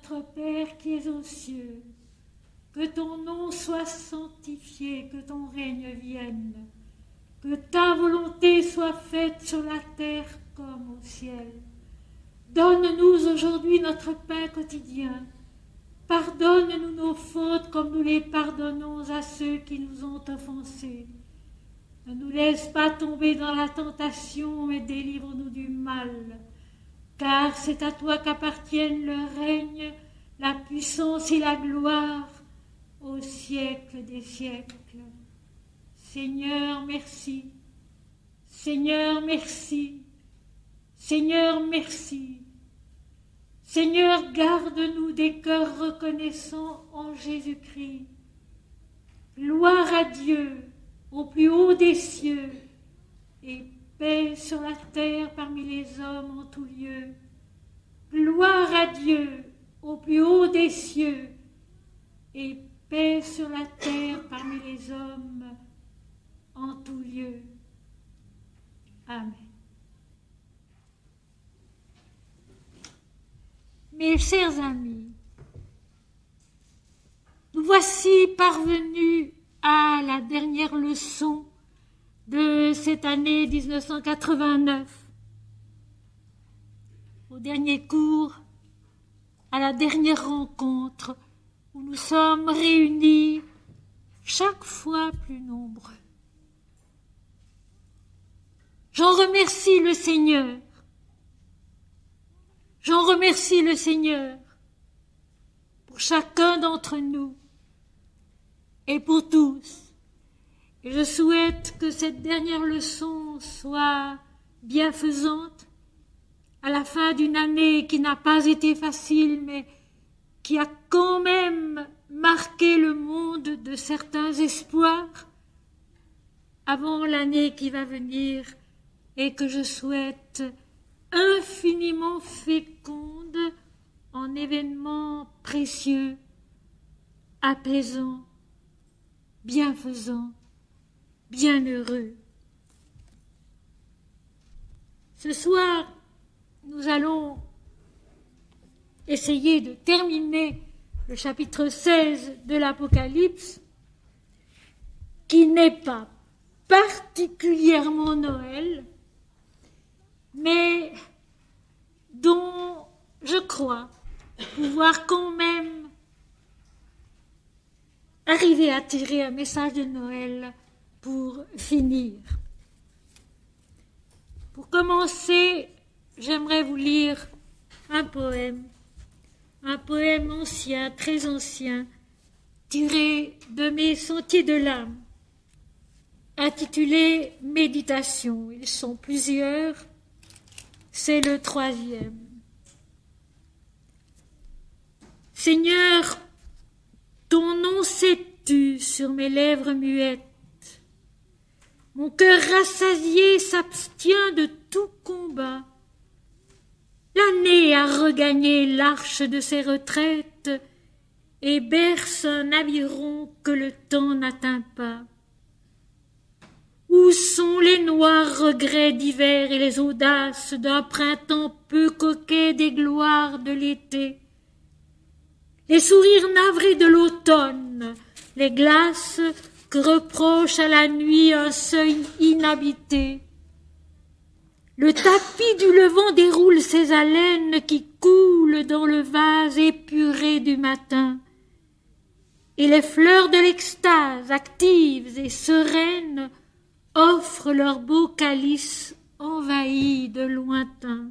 Notre Père qui es aux cieux, que ton nom soit sanctifié, que ton règne vienne, que ta volonté soit faite sur la terre comme au ciel. Donne-nous aujourd'hui notre pain quotidien. Pardonne-nous nos fautes comme nous les pardonnons à ceux qui nous ont offensés. Ne nous laisse pas tomber dans la tentation, mais délivre-nous du mal. Car c'est à toi qu'appartiennent le règne, la puissance et la gloire au siècle des siècles. Seigneur, merci. Seigneur, merci. Seigneur, merci. Seigneur, garde-nous des cœurs reconnaissants en Jésus-Christ. Gloire à Dieu au plus haut des cieux et paix sur la terre parmi les hommes en tout lieu. Gloire à Dieu au plus haut des cieux et paix sur la terre parmi les hommes en tout lieu. Amen. Mes chers amis, nous voici parvenus à la dernière leçon de cette année 1989, au dernier cours, à la dernière rencontre où nous sommes réunis chaque fois plus nombreux. J'en remercie le Seigneur. J'en remercie le Seigneur pour chacun d'entre nous et pour tous. Et je souhaite que cette dernière leçon soit bienfaisante à la fin d'une année qui n'a pas été facile, mais qui a quand même marqué le monde de certains espoirs avant l'année qui va venir et que je souhaite infiniment féconde en événements précieux, apaisants, bienfaisants, bienheureux. Ce soir, nous allons essayer de terminer le chapitre 16 de l'Apocalypse, qui n'est pas particulièrement Noël, mais dont je crois pouvoir quand même arriver à tirer un message de Noël pour finir. Pour commencer, j'aimerais vous lire un poème ancien, très ancien, tiré de mes sentiers de l'âme, intitulé « Méditation ». Ils sont plusieurs. C'est le 3e. Seigneur, ton nom sais-tu sur mes lèvres muettes. Mon cœur rassasié s'abstient de tout combat. L'année a regagné l'arche de ses retraites et berce un aviron que le temps n'atteint pas. Où sont les noirs regrets d'hiver et les audaces d'un printemps peu coquet des gloires de l'été? Les sourires navrés de l'automne, les glaces que reproche à la nuit un seuil inhabité. Le tapis du levant déroule ses haleines qui coulent dans le vase épuré du matin. Et les fleurs de l'extase, actives et sereines, offrent leurs beaux calices envahis de lointain.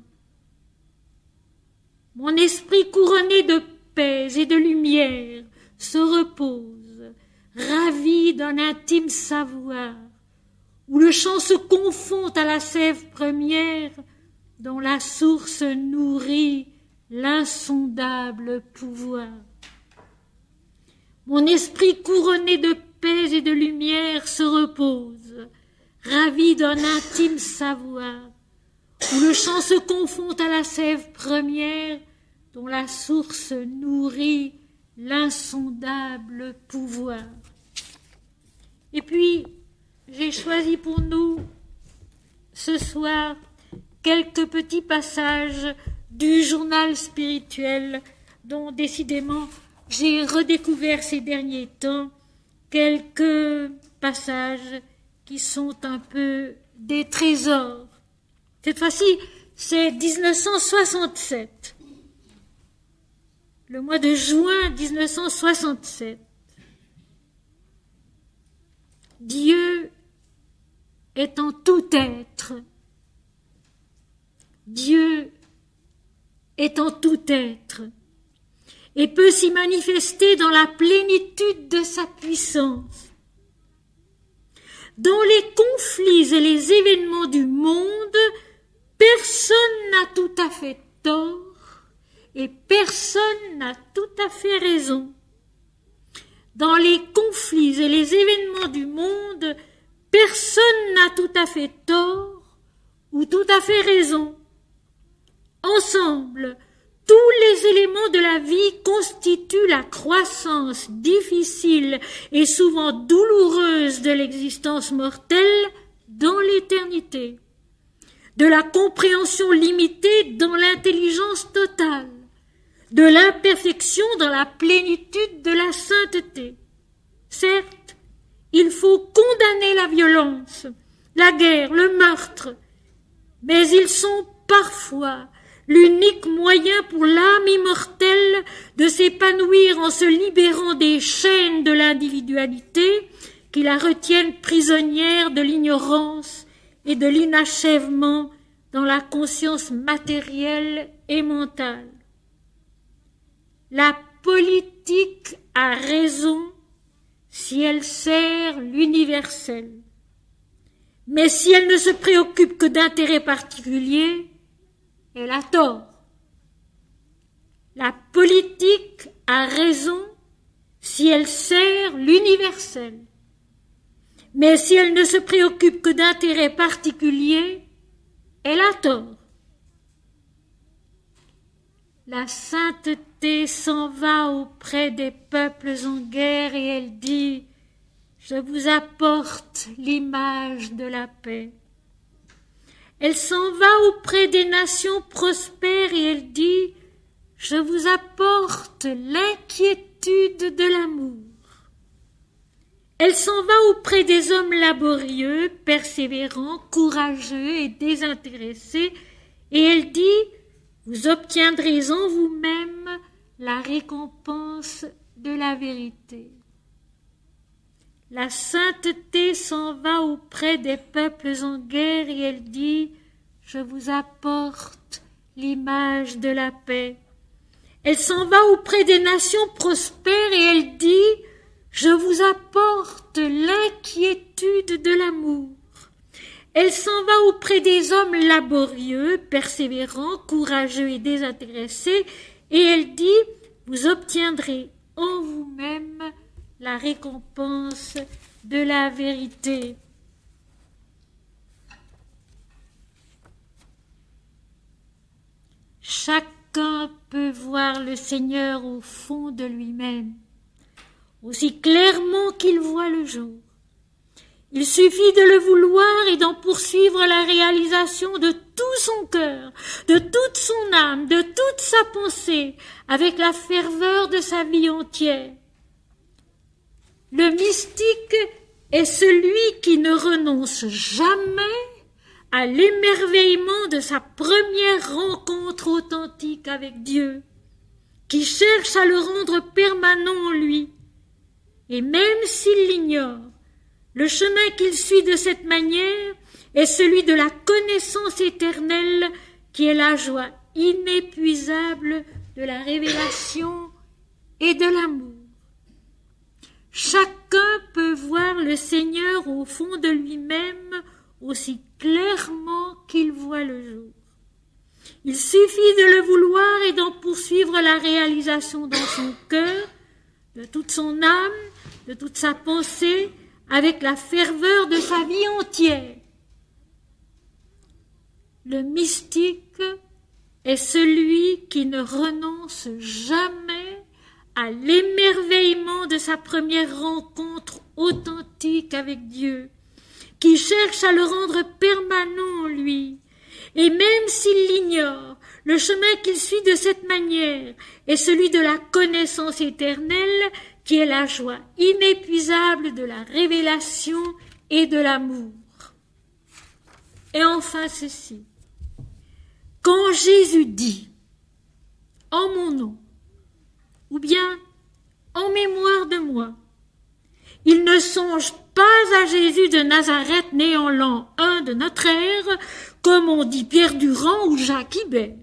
Mon esprit couronné de paix et de lumière se repose, ravi d'un intime savoir, où le chant se confond à la sève première, dont la source nourrit l'insondable pouvoir. Mon esprit couronné de paix et de lumière se repose, ravi d'un intime savoir, où le chant se confond à la sève première, dont la source nourrit l'insondable pouvoir. Et puis, j'ai choisi pour nous, ce soir, quelques petits passages du journal spirituel dont décidément j'ai redécouvert ces derniers temps quelques passages qui sont un peu des trésors. Cette fois-ci, c'est 1967. Le mois de juin 1967. Dieu est en tout être. Dieu est en tout être et peut s'y manifester dans la plénitude de sa puissance. Dans les conflits et les événements du monde, personne n'a tout à fait tort et personne n'a tout à fait raison. Dans les conflits et les événements du monde, personne n'a tout à fait tort ou tout à fait raison. Ensemble, tous les éléments de la vie constituent la croissance difficile et souvent douloureuse de l'existence mortelle dans l'éternité, de la compréhension limitée dans l'intelligence totale, de l'imperfection dans la plénitude de la sainteté. Certes, il faut condamner la violence, la guerre, le meurtre, mais ils sont parfois l'unique moyen pour l'âme immortelle de s'épanouir en se libérant des chaînes de l'individualité qui la retiennent prisonnière de l'ignorance et de l'inachèvement dans la conscience matérielle et mentale. La politique a raison si elle sert l'universel. Mais si elle ne se préoccupe que d'intérêts particuliers, elle a tort. La politique a raison si elle sert l'universel. Mais si elle ne se préoccupe que d'intérêts particuliers, elle a tort. La sainteté s'en va auprès des peuples en guerre et elle dit « Je vous apporte l'image de la paix ». Elle s'en va auprès des nations prospères et elle dit « Je vous apporte l'inquiétude de l'amour ». Elle s'en va auprès des hommes laborieux, persévérants, courageux et désintéressés et elle dit « Vous obtiendrez en vous-même la récompense de la vérité ». La sainteté s'en va auprès des peuples en guerre et elle dit « Je vous apporte l'image de la paix ». Elle s'en va auprès des nations prospères et elle dit « Je vous apporte l'inquiétude de l'amour ». Elle s'en va auprès des hommes laborieux, persévérants, courageux et désintéressés et elle dit « Vous obtiendrez en vous-même la récompense de la vérité. » Chacun peut voir le Seigneur au fond de lui-même, aussi clairement qu'il voit le jour. Il suffit de le vouloir et d'en poursuivre la réalisation de tout son cœur, de toute son âme, de toute sa pensée, avec la ferveur de sa vie entière. Le mystique est celui qui ne renonce jamais à l'émerveillement de sa première rencontre authentique avec Dieu, qui cherche à le rendre permanent en lui. Et même s'il l'ignore, le chemin qu'il suit de cette manière est celui de la connaissance éternelle qui est la joie inépuisable de la révélation et de l'amour. Chacun peut voir le Seigneur au fond de lui-même aussi clairement qu'il voit le jour. Il suffit de le vouloir et d'en poursuivre la réalisation dans son cœur, de toute son âme, de toute sa pensée, avec la ferveur de sa vie entière. Le mystique est celui qui ne renonce jamais à l'émerveillement de sa première rencontre authentique avec Dieu, qui cherche à le rendre permanent en lui. Et même s'il l'ignore, Le chemin qu'il suit de cette manière est celui de la connaissance éternelle, qui est la joie inépuisable de la révélation et de l'amour. Et enfin ceci. Quand Jésus dit « en mon nom » ou bien « en mémoire de moi », il ne songe pas à Jésus de Nazareth né en l'an 1 de notre ère, comme on dit Pierre Durand ou Jacques Ibert.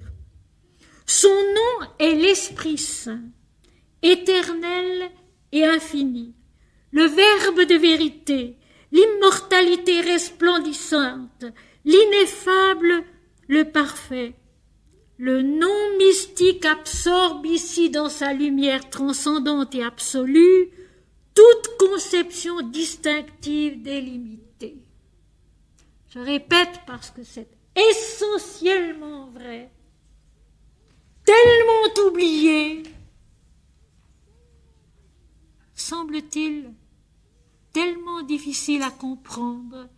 Son nom est l'Esprit Saint, éternel et infini, le Verbe de vérité, l'immortalité resplendissante, l'ineffable, le parfait. Le nom mystique absorbe ici dans sa lumière transcendante et absolue toute conception distinctive délimitée. Je répète parce que c'est essentiellement vrai, tellement oublié, semble-t-il tellement difficile à comprendre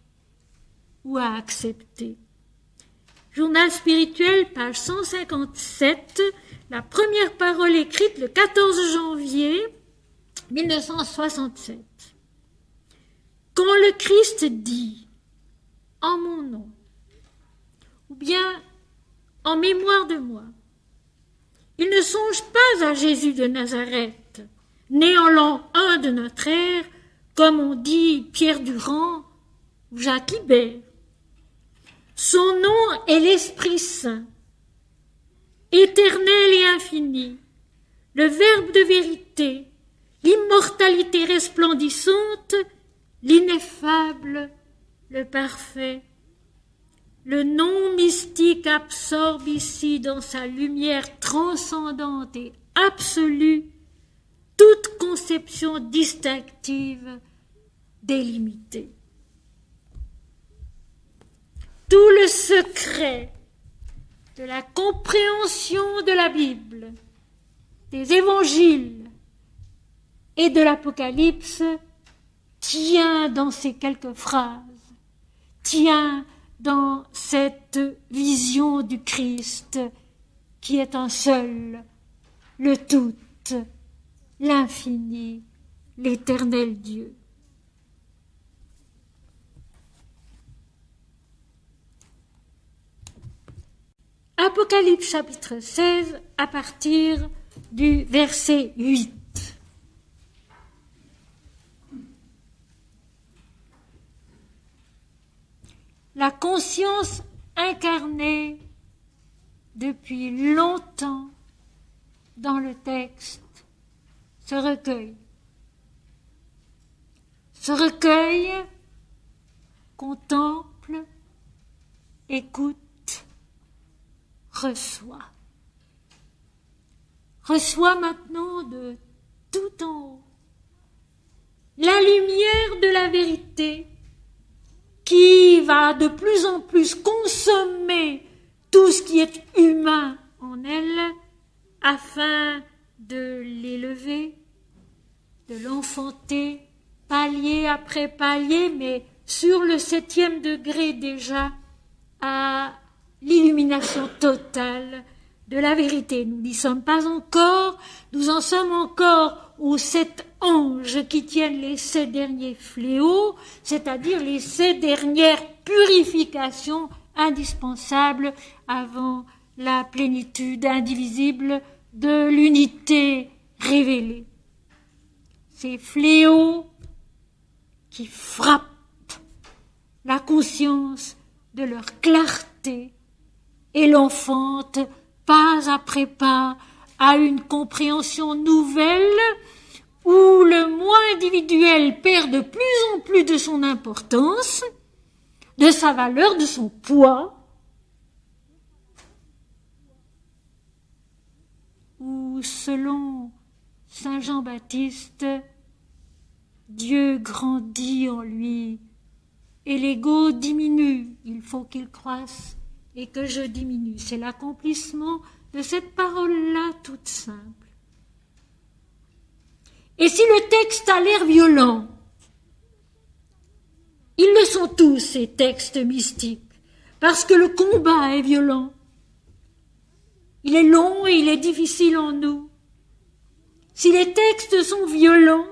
ou à accepter. Journal spirituel, page 157, la première parole écrite le 14 janvier 1967. Quand le Christ dit « en mon nom » ou bien « en mémoire de moi », il ne songe pas à Jésus de Nazareth, né en l'an 1 de notre ère, comme on dit Pierre Durand ou Jacques Ibert. Son nom est l'Esprit Saint, éternel et infini, le Verbe de vérité, l'immortalité resplendissante, l'ineffable, le parfait. Le nom mystique absorbe ici dans sa lumière transcendante et absolue toute conception distinctive délimitée. Tout le secret de la compréhension de la Bible, des évangiles et de l'Apocalypse tient dans ces quelques phrases, tient dans cette vision du Christ qui est un seul, le tout, l'infini, l'éternel Dieu. Apocalypse chapitre 16 à partir du verset 8. La conscience incarnée depuis longtemps dans le texte se recueille, contemple, écoute, reçoit maintenant de tout en haut la lumière de la vérité qui va de plus en plus consommer tout ce qui est humain en elle afin de l'élever, de l'enfanter palier après palier, mais sur le 7e degré déjà à l'illumination totale de la vérité. Nous n'y sommes pas encore, nous en sommes encore aux 7 anges qui tiennent les 7 derniers fléaux, c'est-à-dire les 7 dernières purifications indispensables avant la plénitude indivisible de l'unité révélée. Ces fléaux qui frappent la conscience de leur clarté et l'enfantent pas après pas à une compréhension nouvelle où le moi individuel perd de plus en plus de son importance, de sa valeur, de son poids, où selon Saint Jean-Baptiste, Dieu grandit en lui et l'ego diminue. Il faut qu'il croisse et que je diminue. C'est l'accomplissement de cette parole-là toute simple. Et si le texte a l'air violent, ils le sont tous, ces textes mystiques, parce que le combat est violent. Il est long et il est difficile en nous. Si les textes sont violents,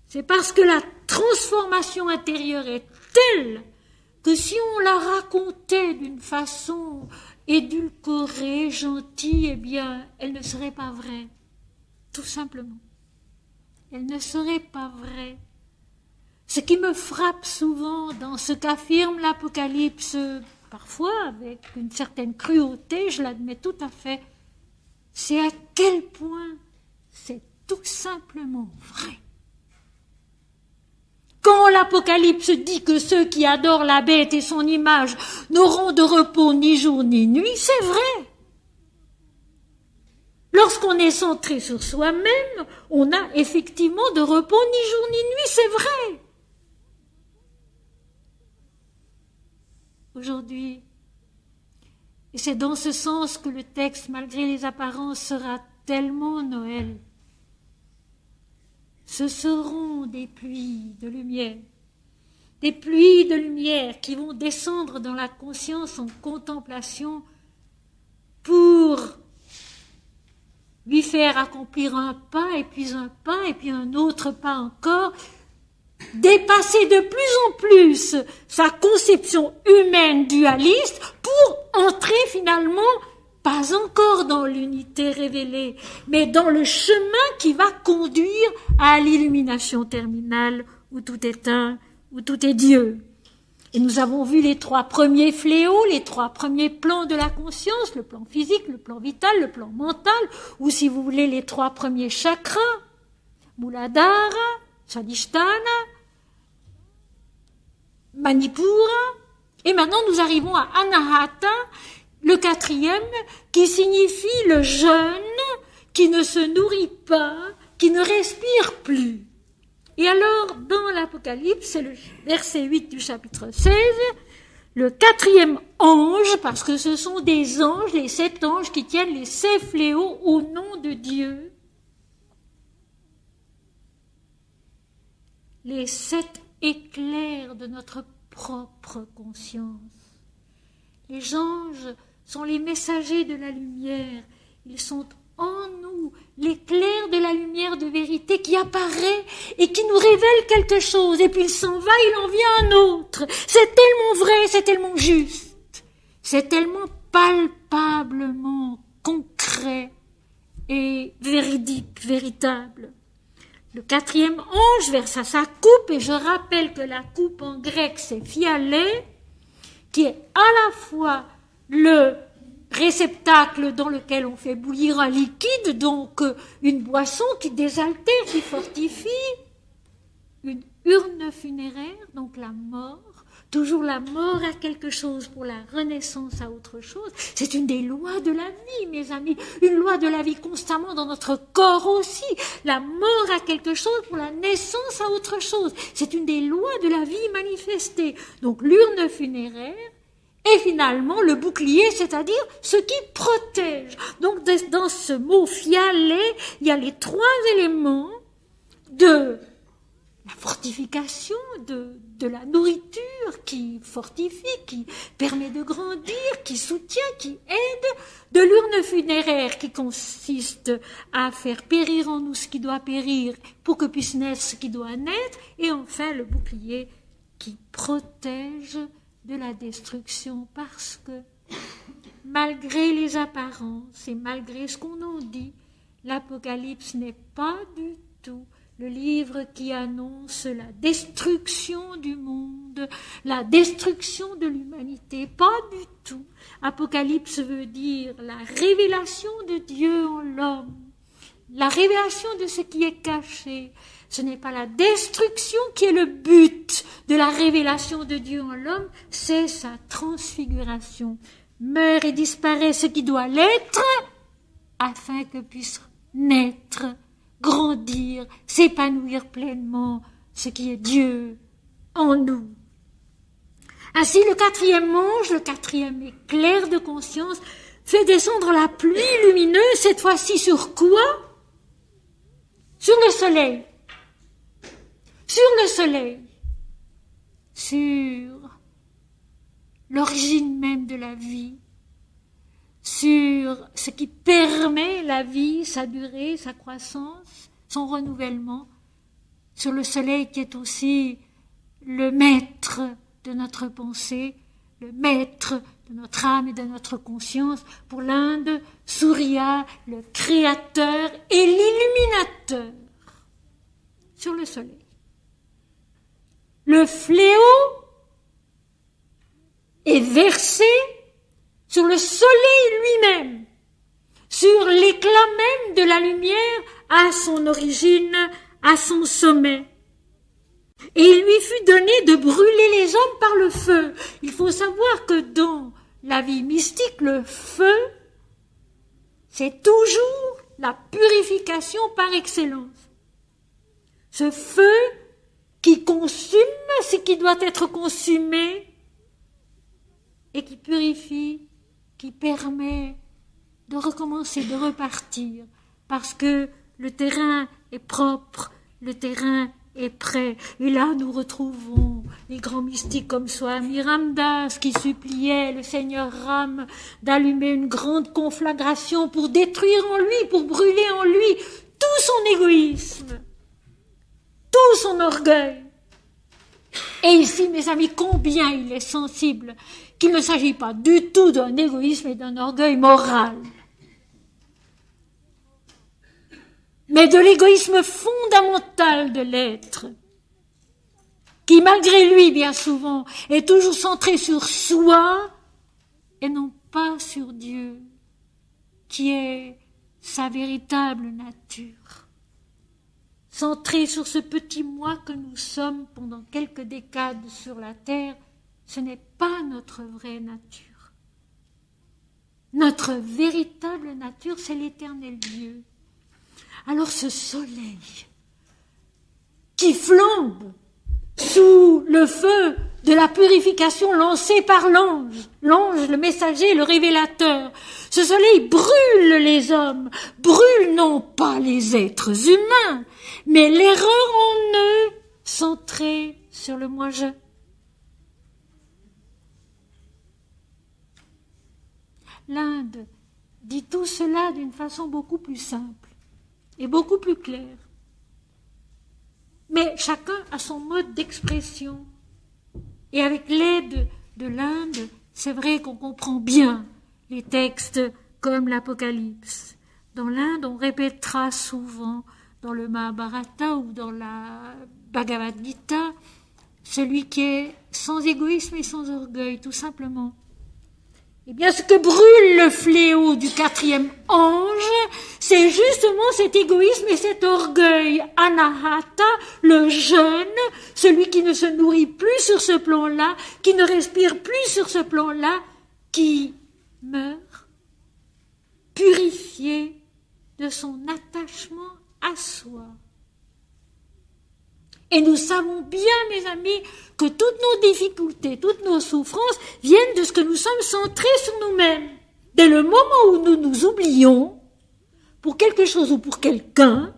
c'est parce que la transformation intérieure est telle que si on la racontait d'une façon édulcorée, gentille, eh bien, elle ne serait pas vraie. Tout simplement. Elle ne serait pas vraie. Ce qui me frappe souvent dans ce qu'affirme l'Apocalypse, parfois avec une certaine cruauté, je l'admets tout à fait, c'est à quel point c'est tout simplement vrai. Quand l'Apocalypse dit que ceux qui adorent la bête et son image n'auront de repos ni jour ni nuit, c'est vrai. Lorsqu'on est centré sur soi-même, on n'a effectivement de repos ni jour ni nuit, c'est vrai. Aujourd'hui, et c'est dans ce sens que le texte, malgré les apparences, sera tellement Noël. Ce seront des pluies de lumière qui vont descendre dans la conscience en contemplation pour lui faire accomplir un pas, et puis un autre pas encore, dépasser de plus en plus sa conception humaine dualiste pour entrer finalement pas encore dans l'unité révélée, mais dans le chemin qui va conduire à l'illumination terminale où tout est un, où tout est Dieu. Et nous avons vu les 3 premiers fléaux, les 3 premiers plans de la conscience, le plan physique, le plan vital, le plan mental, ou si vous voulez les 3 premiers chakras, Muladhara, Swadhisthana, Manipura, et maintenant nous arrivons à Anahata, le 4e, qui signifie le jeûne qui ne se nourrit pas, qui ne respire plus. Et alors, dans l'Apocalypse, c'est le verset 8 du chapitre 16, le 4e ange, parce que ce sont des anges, les 7 anges qui tiennent les 7 fléaux au nom de Dieu, les 7 éclairs de notre propre conscience. Les anges sont les messagers de la lumière. Ils sont en nous, l'éclair de la lumière de vérité qui apparaît et qui nous révèle quelque chose. Et puis il s'en va, il en vient un autre. C'est tellement vrai, c'est tellement juste. C'est tellement palpablement concret et véridique, véritable. Le 4e ange versa sa coupe, et je rappelle que la coupe en grec c'est phialé, qui est à la fois le réceptacle dans lequel on fait bouillir un liquide, donc une boisson qui désaltère, qui fortifie, une urne funéraire, donc la mort, toujours la mort à quelque chose pour la renaissance à autre chose. C'est une des lois de la vie, mes amis, une loi de la vie constamment dans notre corps aussi. La mort à quelque chose pour la naissance à autre chose. C'est une des lois de la vie manifestée. Donc l'urne funéraire, et finalement, le bouclier, c'est-à-dire ce qui protège. Donc, dans ce mot fialé, il y a les 3 éléments de la fortification, de la nourriture qui fortifie, qui permet de grandir, qui soutient, qui aide, de l'urne funéraire qui consiste à faire périr en nous ce qui doit périr pour que puisse naître ce qui doit naître, et enfin le bouclier qui protège de la destruction, parce que malgré les apparences et malgré ce qu'on en dit, l'Apocalypse n'est pas du tout le livre qui annonce la destruction du monde, la destruction de l'humanité, pas du tout. Apocalypse veut dire la révélation de Dieu en l'homme, la révélation de ce qui est caché. Ce n'est pas la destruction qui est le but de la révélation de Dieu en l'homme, c'est sa transfiguration. Meurt et disparaît ce qui doit l'être, afin que puisse naître, grandir, s'épanouir pleinement ce qui est Dieu en nous. Ainsi, le 4e ange, le 4e éclair de conscience, fait descendre la pluie lumineuse, cette fois-ci sur quoi? Sur le soleil. Sur le soleil, sur l'origine même de la vie, sur ce qui permet la vie, sa durée, sa croissance, son renouvellement, sur le soleil qui est aussi le maître de notre pensée, le maître de notre âme et de notre conscience. Pour l'Inde, Surya, le créateur et l'illuminateur, sur le soleil. Le fléau est versé sur le soleil lui-même, sur l'éclat même de la lumière à son origine, à son sommet. Et il lui fut donné de brûler les hommes par le feu. Il faut savoir que dans la vie mystique, le feu, c'est toujours la purification par excellence. Ce feu qui consume ce qui doit être consumé et qui purifie, qui permet de recommencer, de repartir, parce que le terrain est propre, le terrain est prêt. Et là, nous retrouvons les grands mystiques comme Swami Ramdas qui suppliait le Seigneur Ram d'allumer une grande conflagration pour détruire en lui, pour brûler en lui tout son égoïsme, tout son orgueil. Et ici, mes amis, combien il est sensible qu'il ne s'agit pas du tout d'un égoïsme et d'un orgueil moral, mais de l'égoïsme fondamental de l'être, qui malgré lui, bien souvent, est toujours centré sur soi et non pas sur Dieu, qui est sa véritable nature. Centré sur ce petit moi que nous sommes pendant quelques décades sur la terre, ce n'est pas notre vraie nature. Notre véritable nature, c'est l'éternel Dieu. Alors ce soleil qui flambe sous le feu de la purification lancée par l'ange, le messager, le révélateur, ce soleil brûle les hommes, brûle non pas les êtres humains, mais l'erreur en eux centrée sur le moi-je. L'Inde dit tout cela d'une façon beaucoup plus simple et beaucoup plus claire. Mais chacun a son mode d'expression. Et avec l'aide de l'Inde, c'est vrai qu'on comprend bien les textes comme l'Apocalypse. Dans l'Inde, on répétera souvent dans le Mahabharata ou dans la Bhagavad Gita, celui qui est sans égoïsme et sans orgueil, tout simplement. Eh bien, ce que brûle le fléau du 4e ange, c'est justement cet égoïsme et cet orgueil. Anahata, le jeune, celui qui ne se nourrit plus sur ce plan-là, qui ne respire plus sur ce plan-là, qui meurt, purifié de son attachement à soi. Et nous savons bien, mes amis, que toutes nos difficultés, toutes nos souffrances viennent de ce que nous sommes centrés sur nous-mêmes. Dès le moment où nous nous oublions, pour quelque chose ou pour quelqu'un,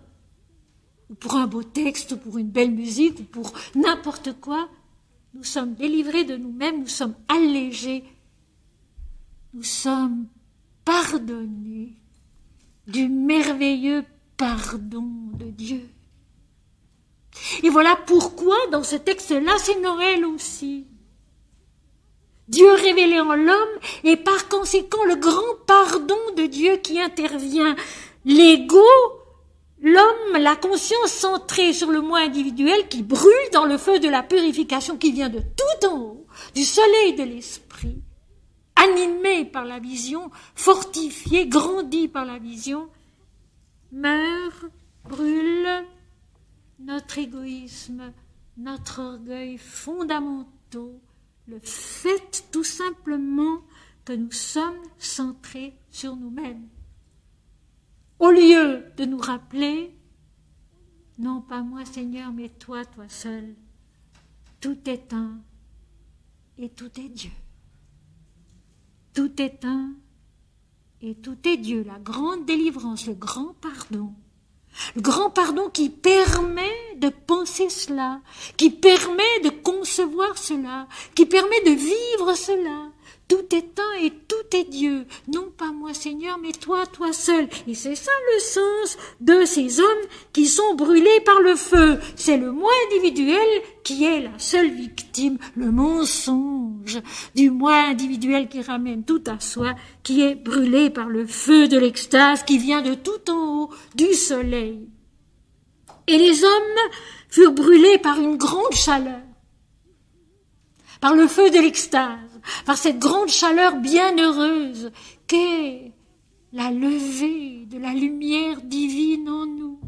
ou pour un beau texte, ou pour une belle musique, ou pour n'importe quoi, nous sommes délivrés de nous-mêmes, nous sommes allégés, nous sommes pardonnés du merveilleux pardon de Dieu. Et voilà pourquoi, dans ce texte-là, c'est Noël aussi. Dieu révélé en l'homme et par conséquent le grand pardon de Dieu qui intervient. L'ego, l'homme, la conscience centrée sur le moi individuel qui brûle dans le feu de la purification qui vient de tout en haut, du soleil de l'esprit, animé par la vision, fortifié, grandi par la vision, meurt, brûle, notre égoïsme, notre orgueil fondamentaux, le fait tout simplement que nous sommes centrés sur nous-mêmes. Au lieu de nous rappeler, non pas moi Seigneur, mais toi, toi seul, tout est un et tout est Dieu. Tout est un et tout est Dieu, la grande délivrance, le grand pardon. Le grand pardon qui permet de penser cela, qui permet de concevoir cela, qui permet de vivre cela. Tout est un et tout est Dieu. Non pas moi, Seigneur, mais toi, toi seul. Et c'est ça le sens de ces hommes qui sont brûlés par le feu. C'est le moi individuel qui est la seule victime, le mensonge du moi individuel qui ramène tout à soi, qui est brûlé par le feu de l'extase qui vient de tout en haut, du soleil. Et les hommes furent brûlés par une grande chaleur, par le feu de l'extase, par cette grande chaleur bienheureuse qu'est la levée de la lumière divine en nous.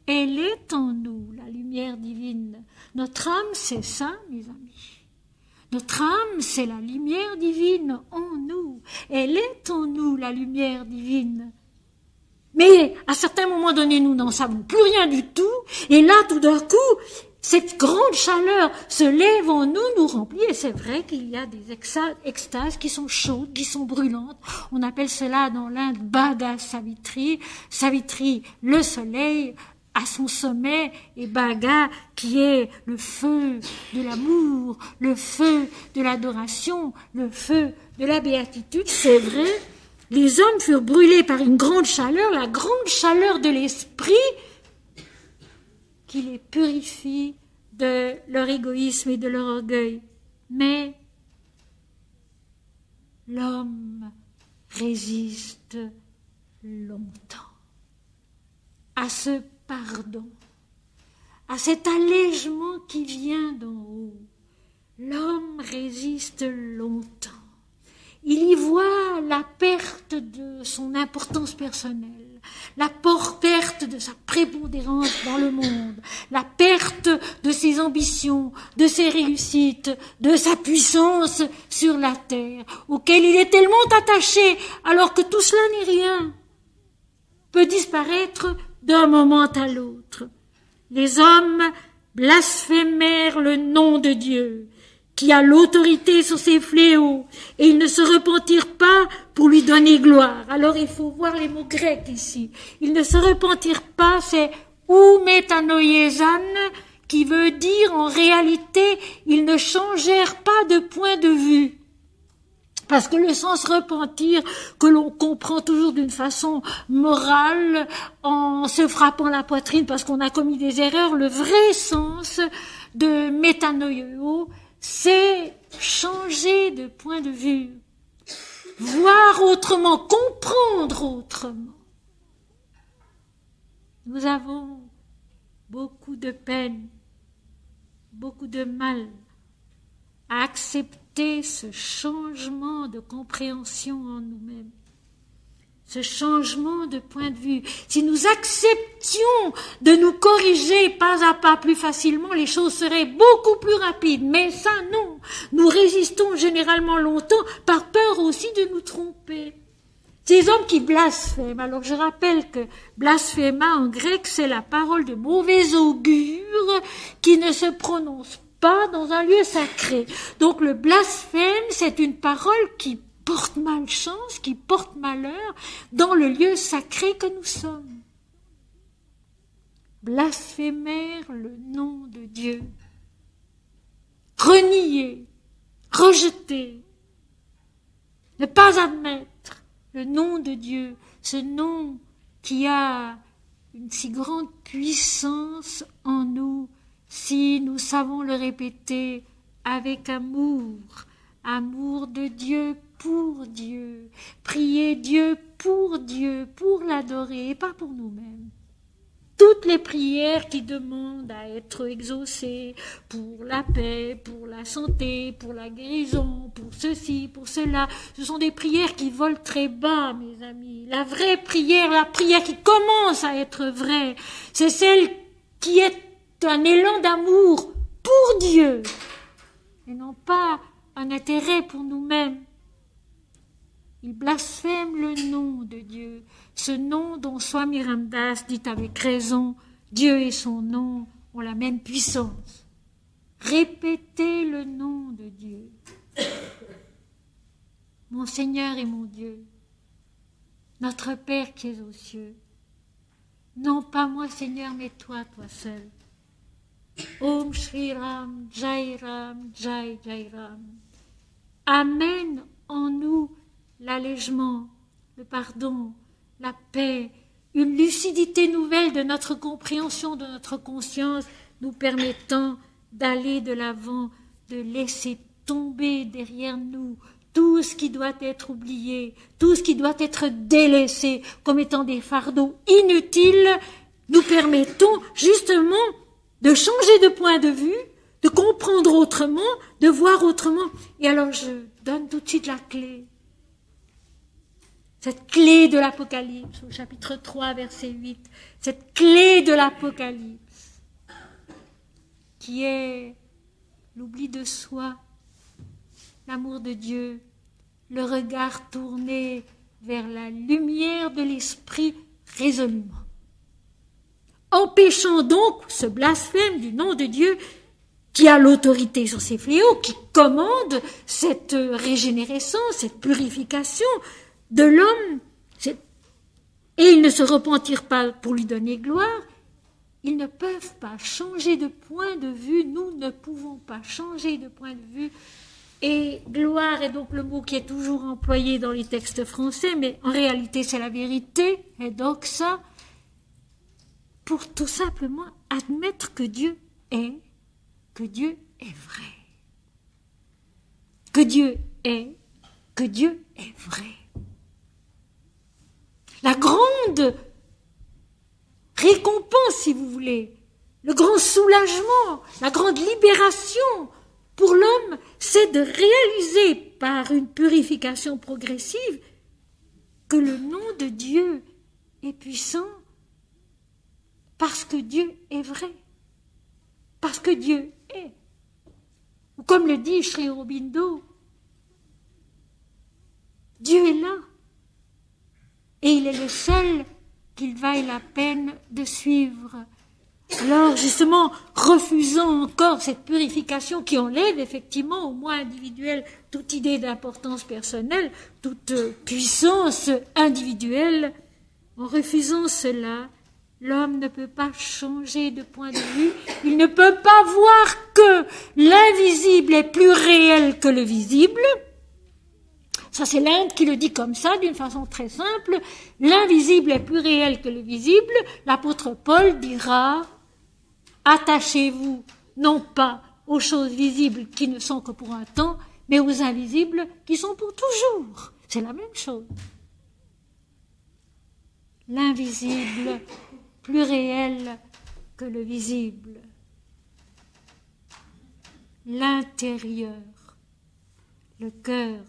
Elle est en nous, la lumière divine. Notre âme, c'est ça, mes amis. Notre âme, c'est la lumière divine en nous. Elle est en nous, la lumière divine. Mais à certains moments donnés, nous n'en savons plus rien du tout. Et là, tout d'un coup, cette grande chaleur se lève en nous, nous remplit. Et c'est vrai qu'il y a des extases qui sont chaudes, qui sont brûlantes. On appelle cela dans l'Inde Bhaga Savitri. Savitri, le soleil, à son sommet, et Bhaga, qui est le feu de l'amour, le feu de l'adoration, le feu de la béatitude. C'est vrai, les hommes furent brûlés par une grande chaleur, la grande chaleur de l'esprit, qui les purifie de leur égoïsme et de leur orgueil. Mais l'homme résiste longtemps à ce pardon, à cet allègement qui vient d'en haut. L'homme résiste longtemps. Il y voit la perte de son importance personnelle, la perte de sa prépondérance dans le monde, la perte de ses ambitions, de ses réussites, de sa puissance sur la terre, auquel il est tellement attaché, alors que tout cela n'est rien, peut disparaître d'un moment à l'autre. Les hommes blasphémèrent le nom de Dieu, qui a l'autorité sur ses fléaux, et ils ne se repentirent pas pour lui donner gloire. Alors il faut voir les mots grecs ici. Ils ne se repentirent pas, c'est ou métanoïésan, qui veut dire en réalité, ils ne changèrent pas de point de vue. Parce que le sens repentir, que l'on comprend toujours d'une façon morale, en se frappant la poitrine parce qu'on a commis des erreurs, le vrai sens de métanoïo, c'est changer de point de vue, voir autrement, comprendre autrement. Nous avons beaucoup de peine, beaucoup de mal à accepter ce changement de compréhension en nous-mêmes, ce changement de point de vue. Si nous acceptions de nous corriger pas à pas plus facilement, les choses seraient beaucoup plus rapides. Mais ça, non. Nous résistons généralement longtemps par peur aussi de nous tromper. Ces hommes qui blasphèment, alors je rappelle que blasphéma en grec, c'est la parole de mauvais augure qui ne se prononce pas dans un lieu sacré. Donc le blasphème, c'est une parole qui porte malchance, qui porte malheur dans le lieu sacré que nous sommes. Blasphémèrent le nom de Dieu, renier, rejeter, ne pas admettre le nom de Dieu, ce nom qui a une si grande puissance en nous, si nous savons le répéter avec amour, amour de Dieu pour Dieu, prier Dieu, pour l'adorer et pas pour nous-mêmes. Toutes les prières qui demandent à être exaucées pour la paix, pour la santé, pour la guérison, pour ceci, pour cela, ce sont des prières qui volent très bas, mes amis. La vraie prière, la prière qui commence à être vraie, c'est celle qui est un élan d'amour pour Dieu et non pas un intérêt pour nous-mêmes. Ils blasphèment le nom de Dieu, ce nom dont Swami Ramdas dit avec raison, Dieu et son nom ont la même puissance. Répétez le nom de Dieu. Mon Seigneur et mon Dieu, notre Père qui es aux cieux, non pas moi Seigneur, mais toi, toi seul. Om Shri Ram, Jai Ram, Jai Jai Ram. amène en nous l'allègement, le pardon, la paix, une lucidité nouvelle de notre compréhension, de notre conscience, nous permettant d'aller de l'avant, de laisser tomber derrière nous tout ce qui doit être oublié, tout ce qui doit être délaissé comme étant des fardeaux inutiles, nous permettons justement de changer de point de vue, de comprendre autrement, de voir autrement. Et alors je donne tout de suite la clé. Cette clé de l'Apocalypse, au chapitre 3, verset 8, cette clé de l'Apocalypse, qui est l'oubli de soi, l'amour de Dieu, le regard tourné vers la lumière de l'Esprit résolument. Empêchant donc ce blasphème du nom de Dieu qui a l'autorité sur ces fléaux, qui commande cette régénérescence, cette purification de l'homme, et ils ne se repentirent pas pour lui donner gloire, ils ne peuvent pas changer de point de vue, nous ne pouvons pas changer de point de vue, et gloire est donc le mot qui est toujours employé dans les textes français, mais en réalité c'est la vérité, et donc ça, pour tout simplement admettre que Dieu est vrai. Que Dieu est vrai. La grande récompense, si vous voulez, le grand soulagement, la grande libération pour l'homme, c'est de réaliser par une purification progressive que le nom de Dieu est puissant parce que Dieu est vrai, parce que Dieu est. Ou comme le dit Sri Aurobindo, Dieu est là. Et il est le seul qu'il vaille la peine de suivre. Alors, justement, refusant encore cette purification qui enlève effectivement au moi individuel toute idée d'importance personnelle, toute puissance individuelle, en refusant cela, l'homme ne peut pas changer de point de vue, il ne peut pas voir que l'invisible est plus réel que le visible. Ça, c'est l'Inde qui le dit comme ça, d'une façon très simple. L'invisible est plus réel que le visible. L'apôtre Paul dira « Attachez-vous non pas aux choses visibles qui ne sont que pour un temps, mais aux invisibles qui sont pour toujours. » C'est la même chose. L'invisible plus réel que le visible. L'intérieur, le cœur,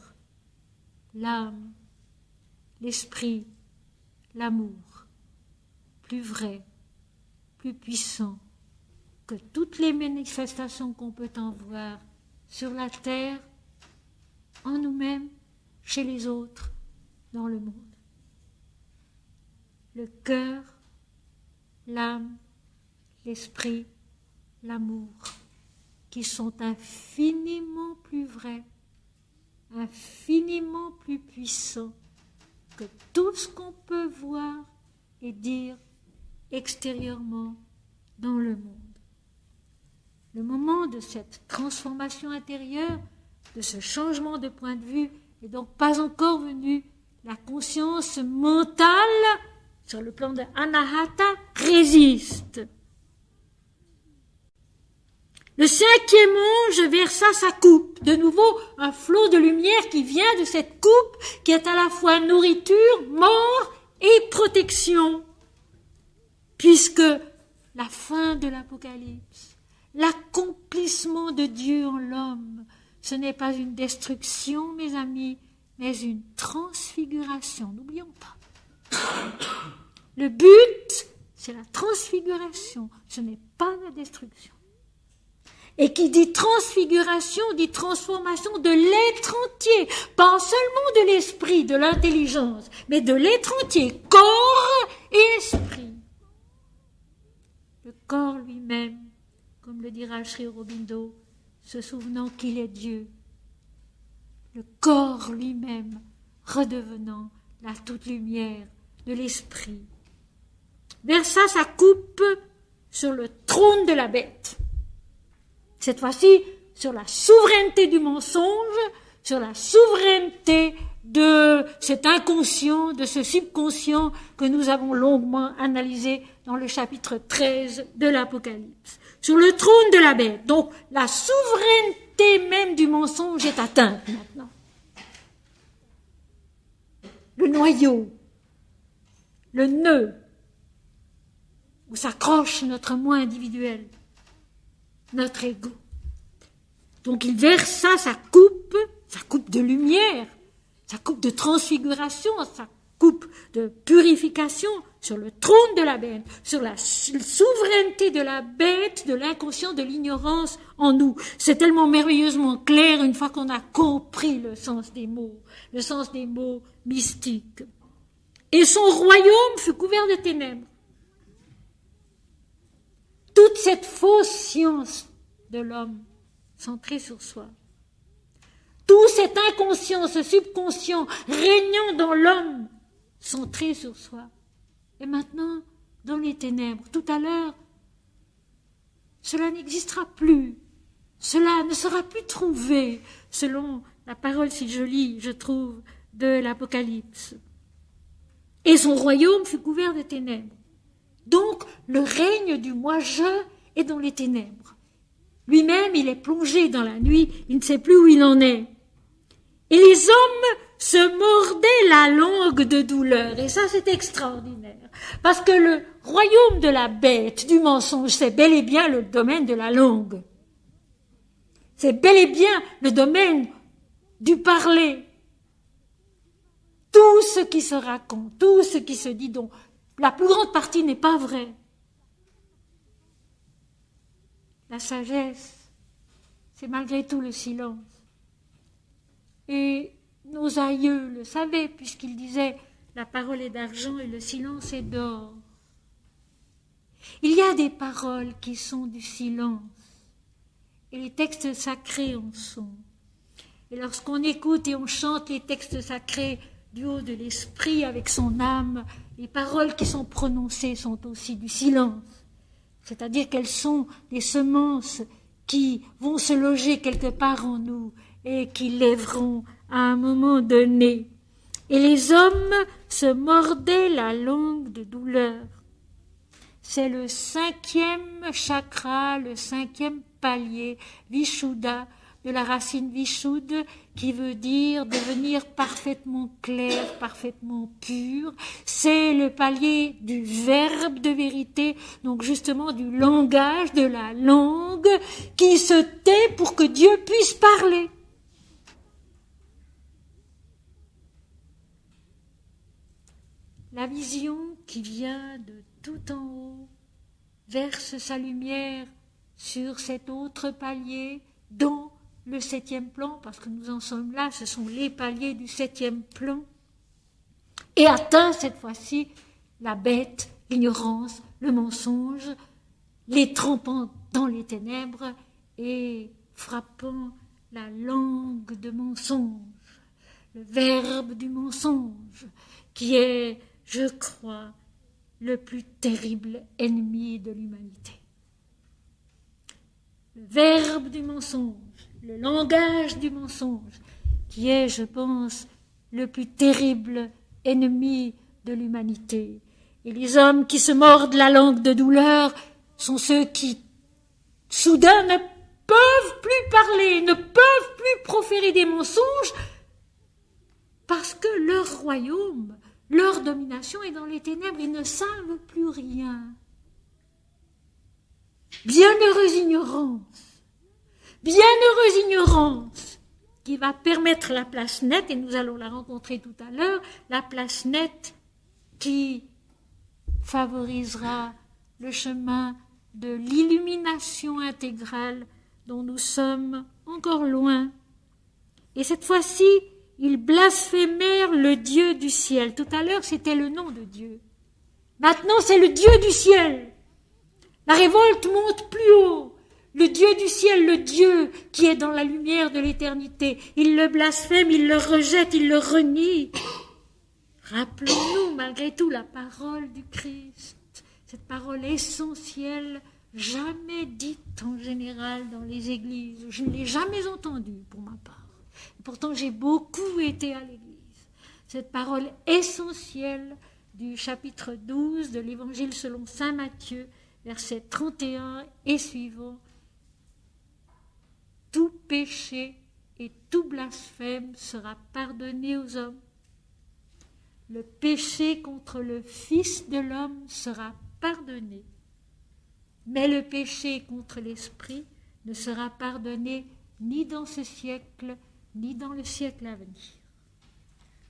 l'âme, l'esprit, l'amour, plus vrai, plus puissant que toutes les manifestations qu'on peut en voir sur la terre, en nous-mêmes, chez les autres, dans le monde. Le cœur, l'âme, l'esprit, l'amour, qui sont infiniment plus vrais, infiniment plus puissant que tout ce qu'on peut voir et dire extérieurement dans le monde. Le moment de cette transformation intérieure, de ce changement de point de vue, n'est donc pas encore venu. La conscience mentale, sur le plan de Anahata, résiste. Le cinquième ange versa sa coupe. De nouveau, un flot de lumière qui vient de cette coupe, qui est à la fois nourriture, mort et protection. Puisque la fin de l'Apocalypse, l'accomplissement de Dieu en l'homme, ce n'est pas une destruction, mes amis, mais une transfiguration. N'oublions pas. Le but, c'est la transfiguration, ce n'est pas la destruction. Et qui dit transfiguration, dit transformation de l'être entier, pas seulement de l'esprit, de l'intelligence, mais de l'être entier, corps et esprit. Le corps lui-même, comme le dira Sri Aurobindo, se souvenant qu'il est Dieu. Le corps lui-même, redevenant la toute lumière de l'esprit, versa sa coupe sur le trône de la bête. Cette fois-ci, sur la souveraineté du mensonge, sur la souveraineté de cet inconscient, de ce subconscient que nous avons longuement analysé dans le chapitre 13 de l'Apocalypse. Sur le trône de la bête. Donc, la souveraineté même du mensonge est atteinte maintenant. Le noyau, le nœud, où s'accroche notre moi individuel, notre ego. Donc il versa sa coupe de lumière, sa coupe de transfiguration, sa coupe de purification sur le trône de la bête, sur la souveraineté de la bête, de l'inconscient, de l'ignorance en nous. C'est tellement merveilleusement clair une fois qu'on a compris le sens des mots mystiques. Et son royaume fut couvert de ténèbres. Toute cette fausse science de l'homme centrée sur soi, tout cet inconscient, ce subconscient régnant dans l'homme centré sur soi, et maintenant dans les ténèbres. Tout à l'heure, cela n'existera plus, cela ne sera plus trouvé, selon la parole si jolie, je trouve, de l'Apocalypse. Et son royaume fut couvert de ténèbres. Donc, le règne du moi-je est dans les ténèbres. Lui-même, il est plongé dans la nuit, il ne sait plus où il en est. Et les hommes se mordaient la langue de douleur. Et ça, c'est extraordinaire. Parce que le royaume de la bête, du mensonge, c'est bel et bien le domaine de la langue. C'est bel et bien le domaine du parler. Tout ce qui se raconte, tout ce qui se dit, dont la plus grande partie n'est pas vraie. La sagesse, c'est malgré tout le silence. Et nos aïeux le savaient, puisqu'ils disaient « la parole est d'argent et le silence est d'or ». Il y a des paroles qui sont du silence, et les textes sacrés en sont. Et lorsqu'on écoute et on chante les textes sacrés du haut de l'esprit avec son âme, les paroles qui sont prononcées sont aussi du silence. C'est-à-dire qu'elles sont des semences qui vont se loger quelque part en nous et qui lèveront à un moment donné. Et les hommes se mordaient la langue de douleur. C'est le 5e chakra, le 5e palier, Vishuddha, de la racine Vishuddh, qui veut dire devenir parfaitement clair, parfaitement pur. C'est le palier du verbe de vérité, donc justement du langage, de la langue, qui se tait pour que Dieu puisse parler. La vision qui vient de tout en haut verse sa lumière sur cet autre palier dont le 7e plan, parce que nous en sommes là, ce sont les paliers du 7e plan, et atteint cette fois-ci la bête, l'ignorance, le mensonge, les trempant dans les ténèbres et frappant la langue de mensonge, le verbe du mensonge, qui est, je crois, le plus terrible ennemi de l'humanité. Le verbe du mensonge, le langage du mensonge, qui est, je pense, le plus terrible ennemi de l'humanité. Et les hommes qui se mordent la langue de douleur sont ceux qui, soudain, ne peuvent plus parler, ne peuvent plus proférer des mensonges, parce que leur royaume, leur domination est dans les ténèbres, ils ne savent plus rien. Bienheureuse ignorance qui va permettre la place nette, et nous allons la rencontrer tout à l'heure, la place nette qui favorisera le chemin de l'illumination intégrale dont nous sommes encore loin. Et cette fois-ci, ils blasphémèrent le Dieu du ciel. Tout à l'heure, c'était le nom de Dieu. Maintenant, c'est le Dieu du ciel. La révolte monte plus haut. Le Dieu du ciel, le Dieu qui est dans la lumière de l'éternité. Ils le blasphèment, ils le rejettent, ils le renient. Rappelons-nous malgré tout la parole du Christ, cette parole essentielle, jamais dite en général dans les églises. Je ne l'ai jamais entendue pour ma part. Pourtant, j'ai beaucoup été à l'église. Cette parole essentielle du chapitre 12 de l'évangile selon saint Matthieu, versets 31 et suivants. Tout péché et tout blasphème sera pardonné aux hommes. Le péché contre le Fils de l'homme sera pardonné, mais le péché contre l'Esprit ne sera pardonné ni dans ce siècle, ni dans le siècle à venir.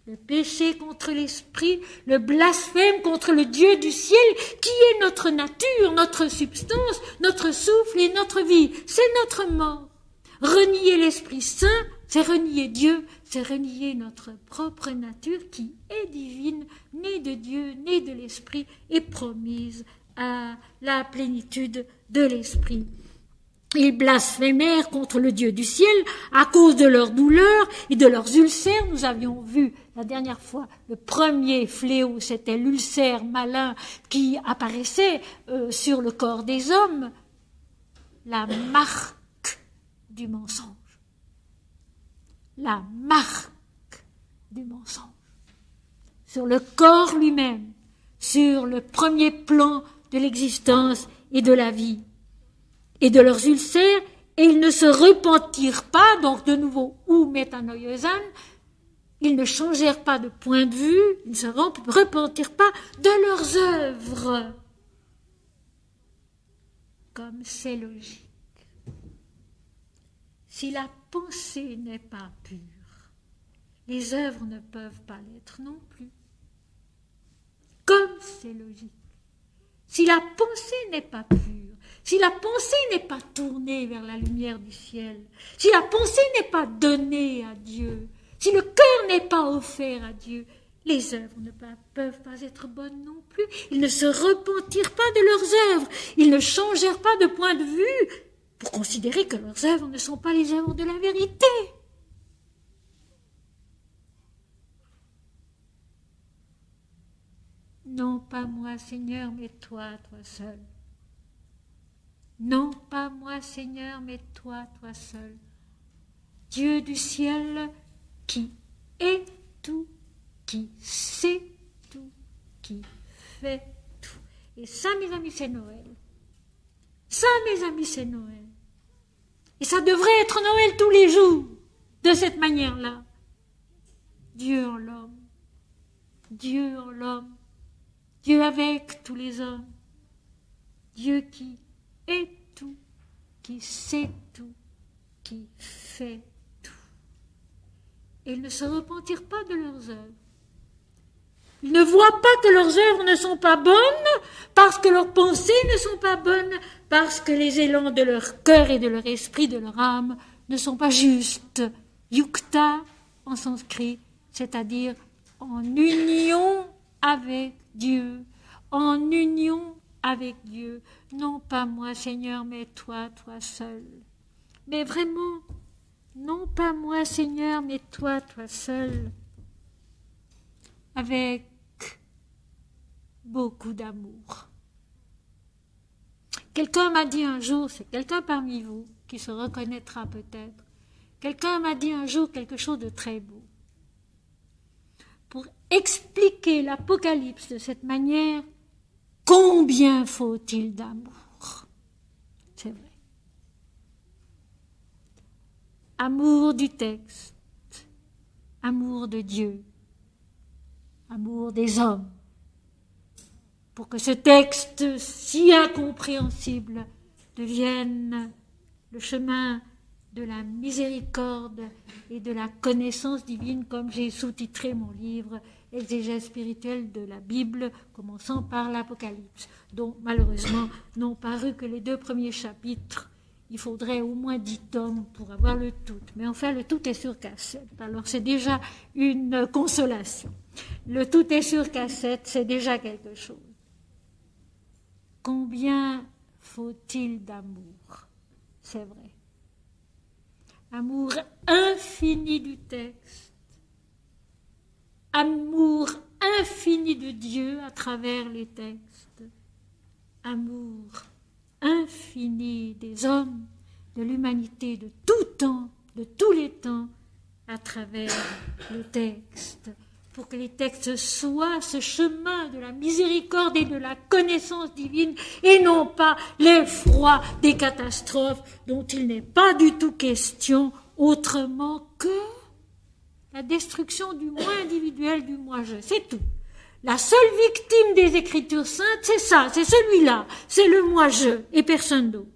Le péché contre l'Esprit, le blasphème contre le Dieu du ciel, qui est notre nature, notre substance, notre souffle et notre vie, c'est notre mort. Renier l'Esprit Saint, c'est renier Dieu, c'est renier notre propre nature qui est divine, née de Dieu, née de l'Esprit et promise à la plénitude de l'Esprit. Ils blasphémèrent contre le Dieu du ciel à cause de leurs douleurs et de leurs ulcères. Nous avions vu la dernière fois le premier fléau, c'était l'ulcère malin qui apparaissait sur le corps des hommes, la marque du mensonge. La marque du mensonge. Sur le corps lui-même, sur le premier plan de l'existence et de la vie. Et de leurs ulcères, et ils ne se repentirent pas, donc de nouveau, ou métanoïosan, ils ne changèrent pas de point de vue, ils ne se repentirent pas de leurs œuvres. Comme c'est logique. Si la pensée n'est pas pure, les œuvres ne peuvent pas l'être non plus. Comme c'est logique. Si la pensée n'est pas pure, si la pensée n'est pas tournée vers la lumière du ciel, si la pensée n'est pas donnée à Dieu, si le cœur n'est pas offert à Dieu, les œuvres ne peuvent pas être bonnes non plus. Ils ne se repentirent pas de leurs œuvres, ils ne changèrent pas de point de vue pour considérer que leurs œuvres ne sont pas les œuvres de la vérité. Non pas moi, Seigneur, mais toi, toi seul. Non pas moi, Seigneur, mais toi, toi seul. Dieu du ciel qui est tout, qui sait tout, qui fait tout. Et ça, mes amis, c'est Noël. Ça, mes amis, c'est Noël. Et ça devrait être Noël tous les jours, de cette manière-là. Dieu en l'homme. Dieu en l'homme. Dieu avec tous les hommes. Dieu qui est tout, qui sait tout, qui fait tout. Et ils ne se repentirent pas de leurs œuvres. Ils ne voient pas que leurs œuvres ne sont pas bonnes, parce que leurs pensées ne sont pas bonnes, parce que les élans de leur cœur et de leur esprit, de leur âme, ne sont pas justes. Yukta, en sanskrit, c'est-à-dire en union avec Dieu, en union avec Dieu. Non pas moi, Seigneur, mais toi, toi seul. Mais vraiment, non pas moi, Seigneur, mais toi, toi seul. Avec beaucoup d'amour. Quelqu'un m'a dit un jour, c'est quelqu'un parmi vous qui se reconnaîtra peut-être, quelqu'un m'a dit un jour quelque chose de très beau. Pour expliquer l'Apocalypse de cette manière, combien faut-il d'amour? C'est vrai. Amour du texte, amour de Dieu, amour des hommes, pour que ce texte si incompréhensible devienne le chemin de la miséricorde et de la connaissance divine, comme j'ai sous-titré mon livre « Exégèse spirituelle de la Bible », commençant par l'Apocalypse, dont malheureusement n'ont paru que les 2 premiers chapitres. Il faudrait au moins 10 tomes pour avoir le tout. Mais enfin, le tout est sur cassette. Alors c'est déjà une consolation. Le tout est sur cassette, c'est déjà quelque chose. Combien faut-il d'amour? C'est vrai. Amour infini du texte, amour infini de Dieu à travers les textes, amour infini des hommes, de l'humanité, de tout temps, de tous les temps, à travers le texte, pour que les textes soient ce chemin de la miséricorde et de la connaissance divine, et non pas l'effroi des catastrophes dont il n'est pas du tout question autrement que la destruction du moi individuel, du moi-je. C'est tout. La seule victime des Écritures saintes, c'est ça, c'est celui-là, c'est le moi-je et personne d'autre.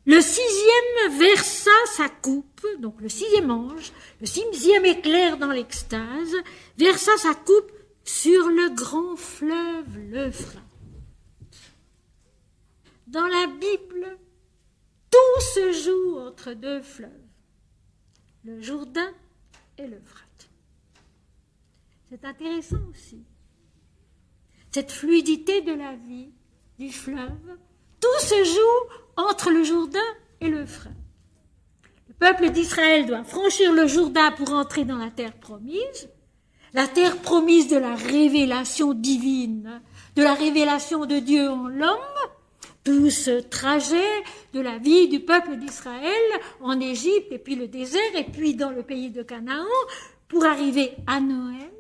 Le sixième versa sa coupe, donc le sixième ange, le sixième éclair dans l'extase, versa sa coupe sur le grand fleuve l'Euphrate. Dans la Bible, tout se joue entre deux fleuves, le Jourdain et l'Euphrate. C'est intéressant aussi. Cette fluidité de la vie, du fleuve, tout se joue entre le Jourdain et l'Euphrate. Le peuple d'Israël doit franchir le Jourdain pour entrer dans la terre promise de la révélation divine, de la révélation de Dieu en l'homme. Tout ce trajet de la vie du peuple d'Israël en Égypte, et puis le désert, et puis dans le pays de Canaan, pour arriver à Noël,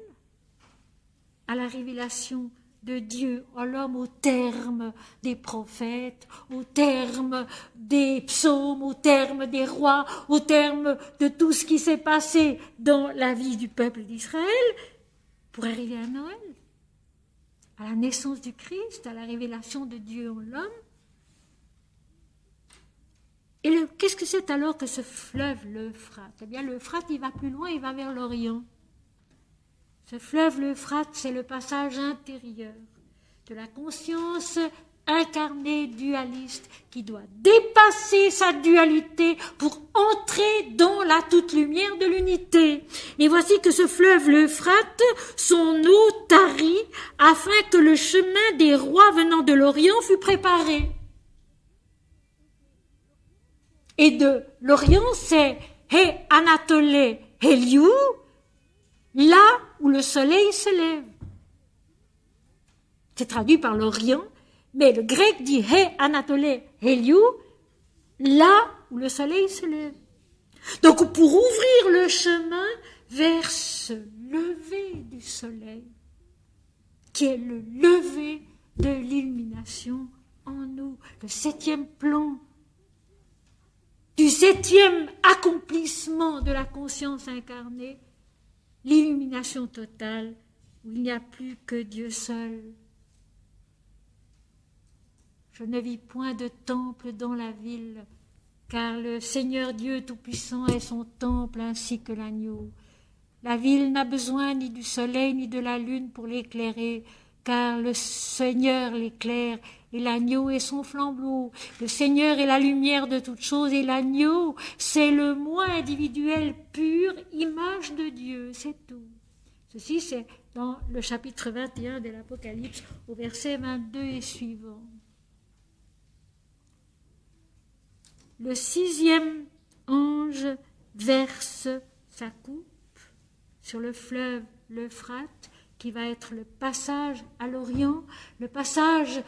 à la révélation de Dieu en l'homme au terme des prophètes, au terme des psaumes, au terme des rois, au terme de tout ce qui s'est passé dans la vie du peuple d'Israël, pour arriver à Noël, à la naissance du Christ, à la révélation de Dieu en l'homme. Et qu'est-ce que c'est alors que ce fleuve, l'Euphrate? Eh bien, l'Euphrate, il va plus loin, il va vers l'Orient. Ce fleuve, l'Euphrate, c'est le passage intérieur de la conscience incarnée dualiste qui doit dépasser sa dualité pour entrer dans la toute lumière de l'unité. Et voici que ce fleuve, l'Euphrate, son eau tarit afin que le chemin des rois venant de l'Orient fût préparé. Et de l'Orient, c'est He Anatole Heliou, là où le soleil se lève. C'est traduit par l'Orient, mais le grec dit He Anatole Heliou, là où le soleil se lève. Donc pour ouvrir le chemin vers ce lever du soleil, qui est le lever de l'illumination en nous, le septième plan du septième accomplissement de la conscience incarnée, l'illumination totale, où il n'y a plus que Dieu seul. Je ne vis point de temple dans la ville, car le Seigneur Dieu Tout-Puissant est son temple ainsi que l'agneau. La ville n'a besoin ni du soleil ni de la lune pour l'éclairer, car le Seigneur l'éclaire, et l'agneau est son flambeau. Le Seigneur est la lumière de toutes choses, et l'agneau, c'est le moi individuel pur, image de Dieu, c'est tout. Ceci, c'est dans le chapitre 21 de l'Apocalypse, au verset 22 et suivant. Le sixième ange verse sa coupe sur le fleuve l'Euphrate, qui va être le passage à l'Orient, le passage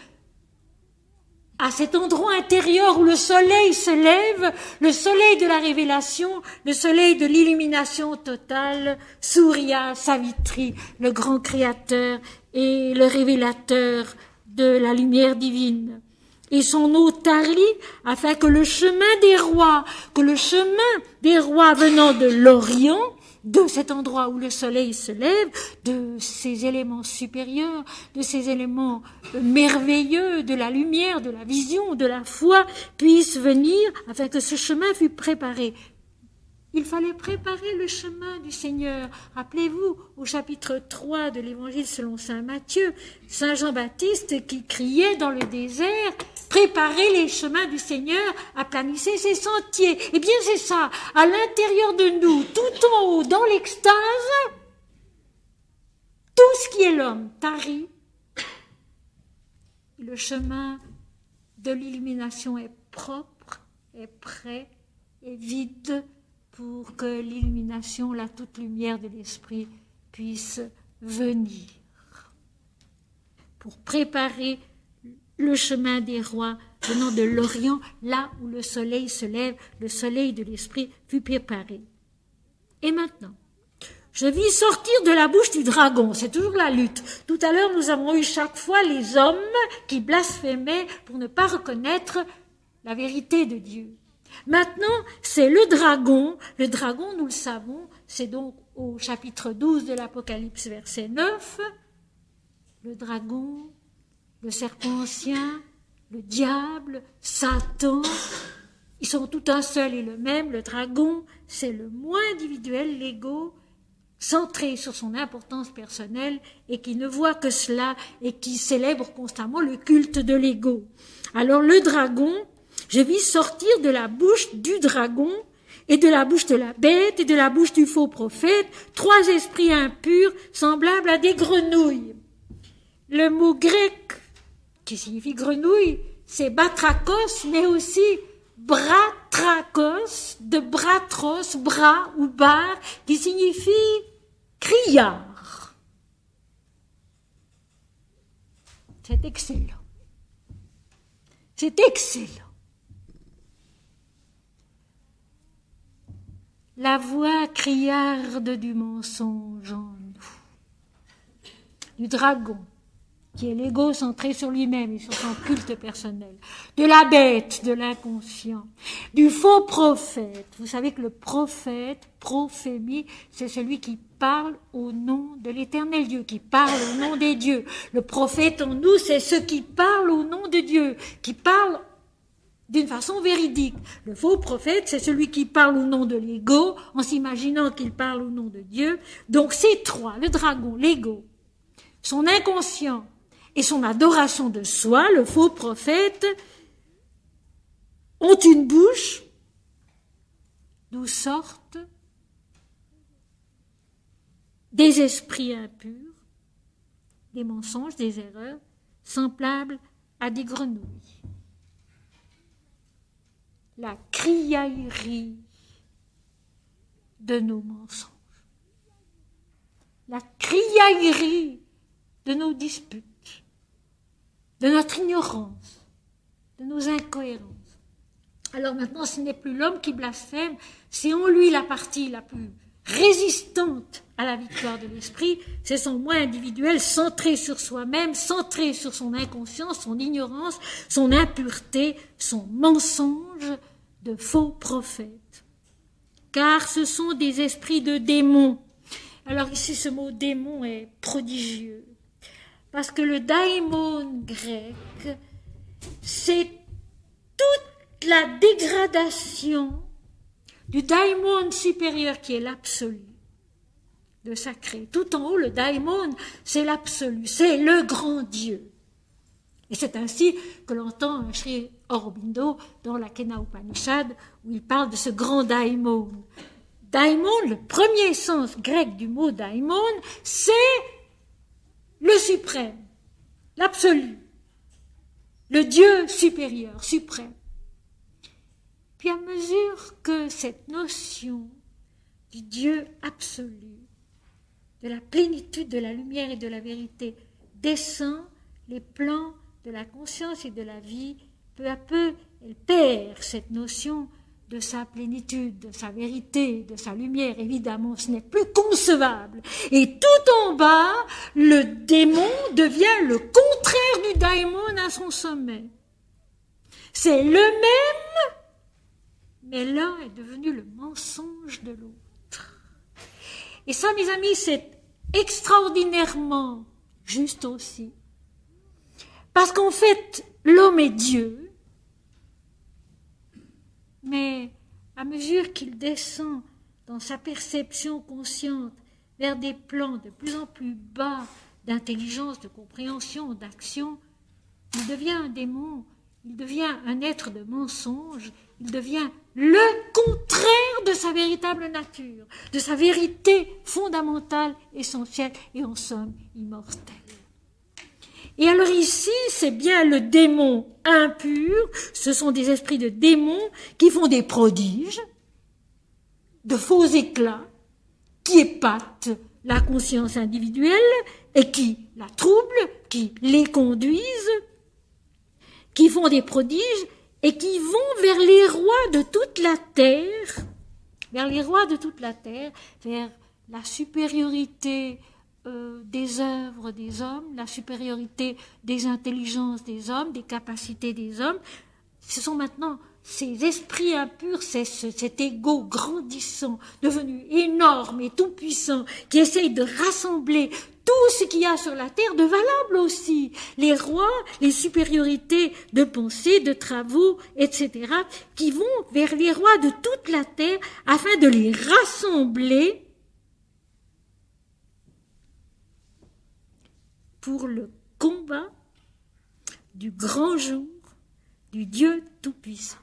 à cet endroit intérieur où le soleil se lève, le soleil de la révélation, le soleil de l'illumination totale, Surya Savitri, le grand créateur et le révélateur de la lumière divine. Et son eau tarit afin que le chemin des rois venant de l'Orient, de cet endroit où le soleil se lève, de ces éléments supérieurs, de ces éléments merveilleux, de la lumière, de la vision, de la foi, puisse venir afin que ce chemin fût préparé. Il fallait préparer le chemin du Seigneur. Rappelez-vous, au chapitre 3 de l'Évangile selon saint Matthieu, saint Jean-Baptiste qui criait dans le désert, « Préparez les chemins du Seigneur, aplanissez ses sentiers ». Eh bien c'est ça, à l'intérieur de nous, tout en haut, dans l'extase, tout ce qui est l'homme tarit. Le chemin de l'illumination est propre, est prêt, est vide, pour que l'illumination, la toute lumière de l'esprit puisse venir. Pour préparer le chemin des rois venant de l'Orient, là où le soleil se lève, le soleil de l'esprit fut préparé. Et maintenant, je vis sortir de la bouche du dragon, c'est toujours la lutte. Tout à l'heure, nous avons eu chaque fois les hommes qui blasphémaient pour ne pas reconnaître la vérité de Dieu. Maintenant, c'est le dragon. Le dragon, nous le savons, c'est donc au chapitre 12 de l'Apocalypse, verset 9. Le dragon, le serpent ancien, le diable, Satan, ils sont tout un seul et le même. Le dragon, c'est le moi individuel, l'ego, centré sur son importance personnelle et qui ne voit que cela et qui célèbre constamment le culte de l'ego. Alors le dragon, je vis sortir de la bouche du dragon et de la bouche de la bête et de la bouche du faux prophète 3 esprits impurs semblables à des grenouilles. Le mot grec qui signifie grenouille, c'est batrakos, mais aussi bratrakos, de bratros, bras ou bar, qui signifie criard. C'est excellent. C'est excellent. La voix criarde du mensonge en nous, du dragon, qui est l'ego centré sur lui-même et sur son culte personnel, de la bête, de l'inconscient, du faux prophète. Vous savez que le prophète, prophémie, c'est celui qui parle au nom de l'éternel Dieu, qui parle au nom des dieux. Le prophète en nous, c'est ceux qui parlent au nom de Dieu, qui parlent d'une façon véridique. Le faux prophète, c'est celui qui parle au nom de l'ego, en s'imaginant qu'il parle au nom de Dieu. Donc ces 3, le dragon, l'ego, son inconscient, et son adoration de soi, le faux prophète, ont une bouche d'où sortent des esprits impurs, des mensonges, des erreurs, semblables à des grenouilles. La criaillerie de nos mensonges, la criaillerie de nos disputes, de notre ignorance, de nos incohérences. Alors maintenant, ce n'est plus l'homme qui blasphème, c'est en lui la partie la plus résistante à la victoire de l'esprit, c'est son moi individuel centré sur soi-même, centré sur son inconscience, son ignorance, son impureté, son mensonge de faux prophètes. Car ce sont des esprits de démons. Alors ici, ce mot démon est prodigieux. Parce que le daimon grec, c'est toute la dégradation du daimon supérieur qui est l'absolu, le sacré. Tout en haut, le daimon, c'est l'absolu, c'est le grand Dieu. Et c'est ainsi que l'entend Sri Aurobindo dans la Kena Upanishad, où il parle de ce grand daimon. Daimon, le premier sens grec du mot daimon, c'est le suprême, l'absolu, le Dieu supérieur, suprême. Puis à mesure que cette notion du Dieu absolu, de la plénitude de la lumière et de la vérité descend, les plans de la conscience et de la vie, peu à peu, elle perd cette notion de sa plénitude, de sa vérité, de sa lumière. Évidemment, ce n'est plus concevable. Et tout en bas, le démon devient le contraire du daimon à son sommet. C'est le même, mais l'un est devenu le mensonge de l'autre. Et ça, mes amis, c'est extraordinairement juste aussi. Parce qu'en fait, l'homme est Dieu, mais à mesure qu'il descend dans sa perception consciente vers des plans de plus en plus bas d'intelligence, de compréhension, d'action, il devient un démon, il devient un être de mensonge, il devient le contraire de sa véritable nature, de sa vérité fondamentale, essentielle et en somme immortelle. Et alors ici, c'est bien le démon impur, ce sont des esprits de démons qui font des prodiges, de faux éclats, qui épatent la conscience individuelle et qui la troublent, qui les conduisent, qui font des prodiges et qui vont vers les rois de toute la terre, vers la supériorité des œuvres des hommes, la supériorité des intelligences des hommes, des capacités des hommes. Ce sont maintenant ces esprits impurs, cet ego grandissant, devenu énorme et tout-puissant, qui essaye de rassembler tout ce qu'il y a sur la terre de valable aussi. Les rois, les supériorités de pensée, de travaux, etc., qui vont vers les rois de toute la terre afin de les rassembler pour le combat du grand jour du Dieu Tout-Puissant.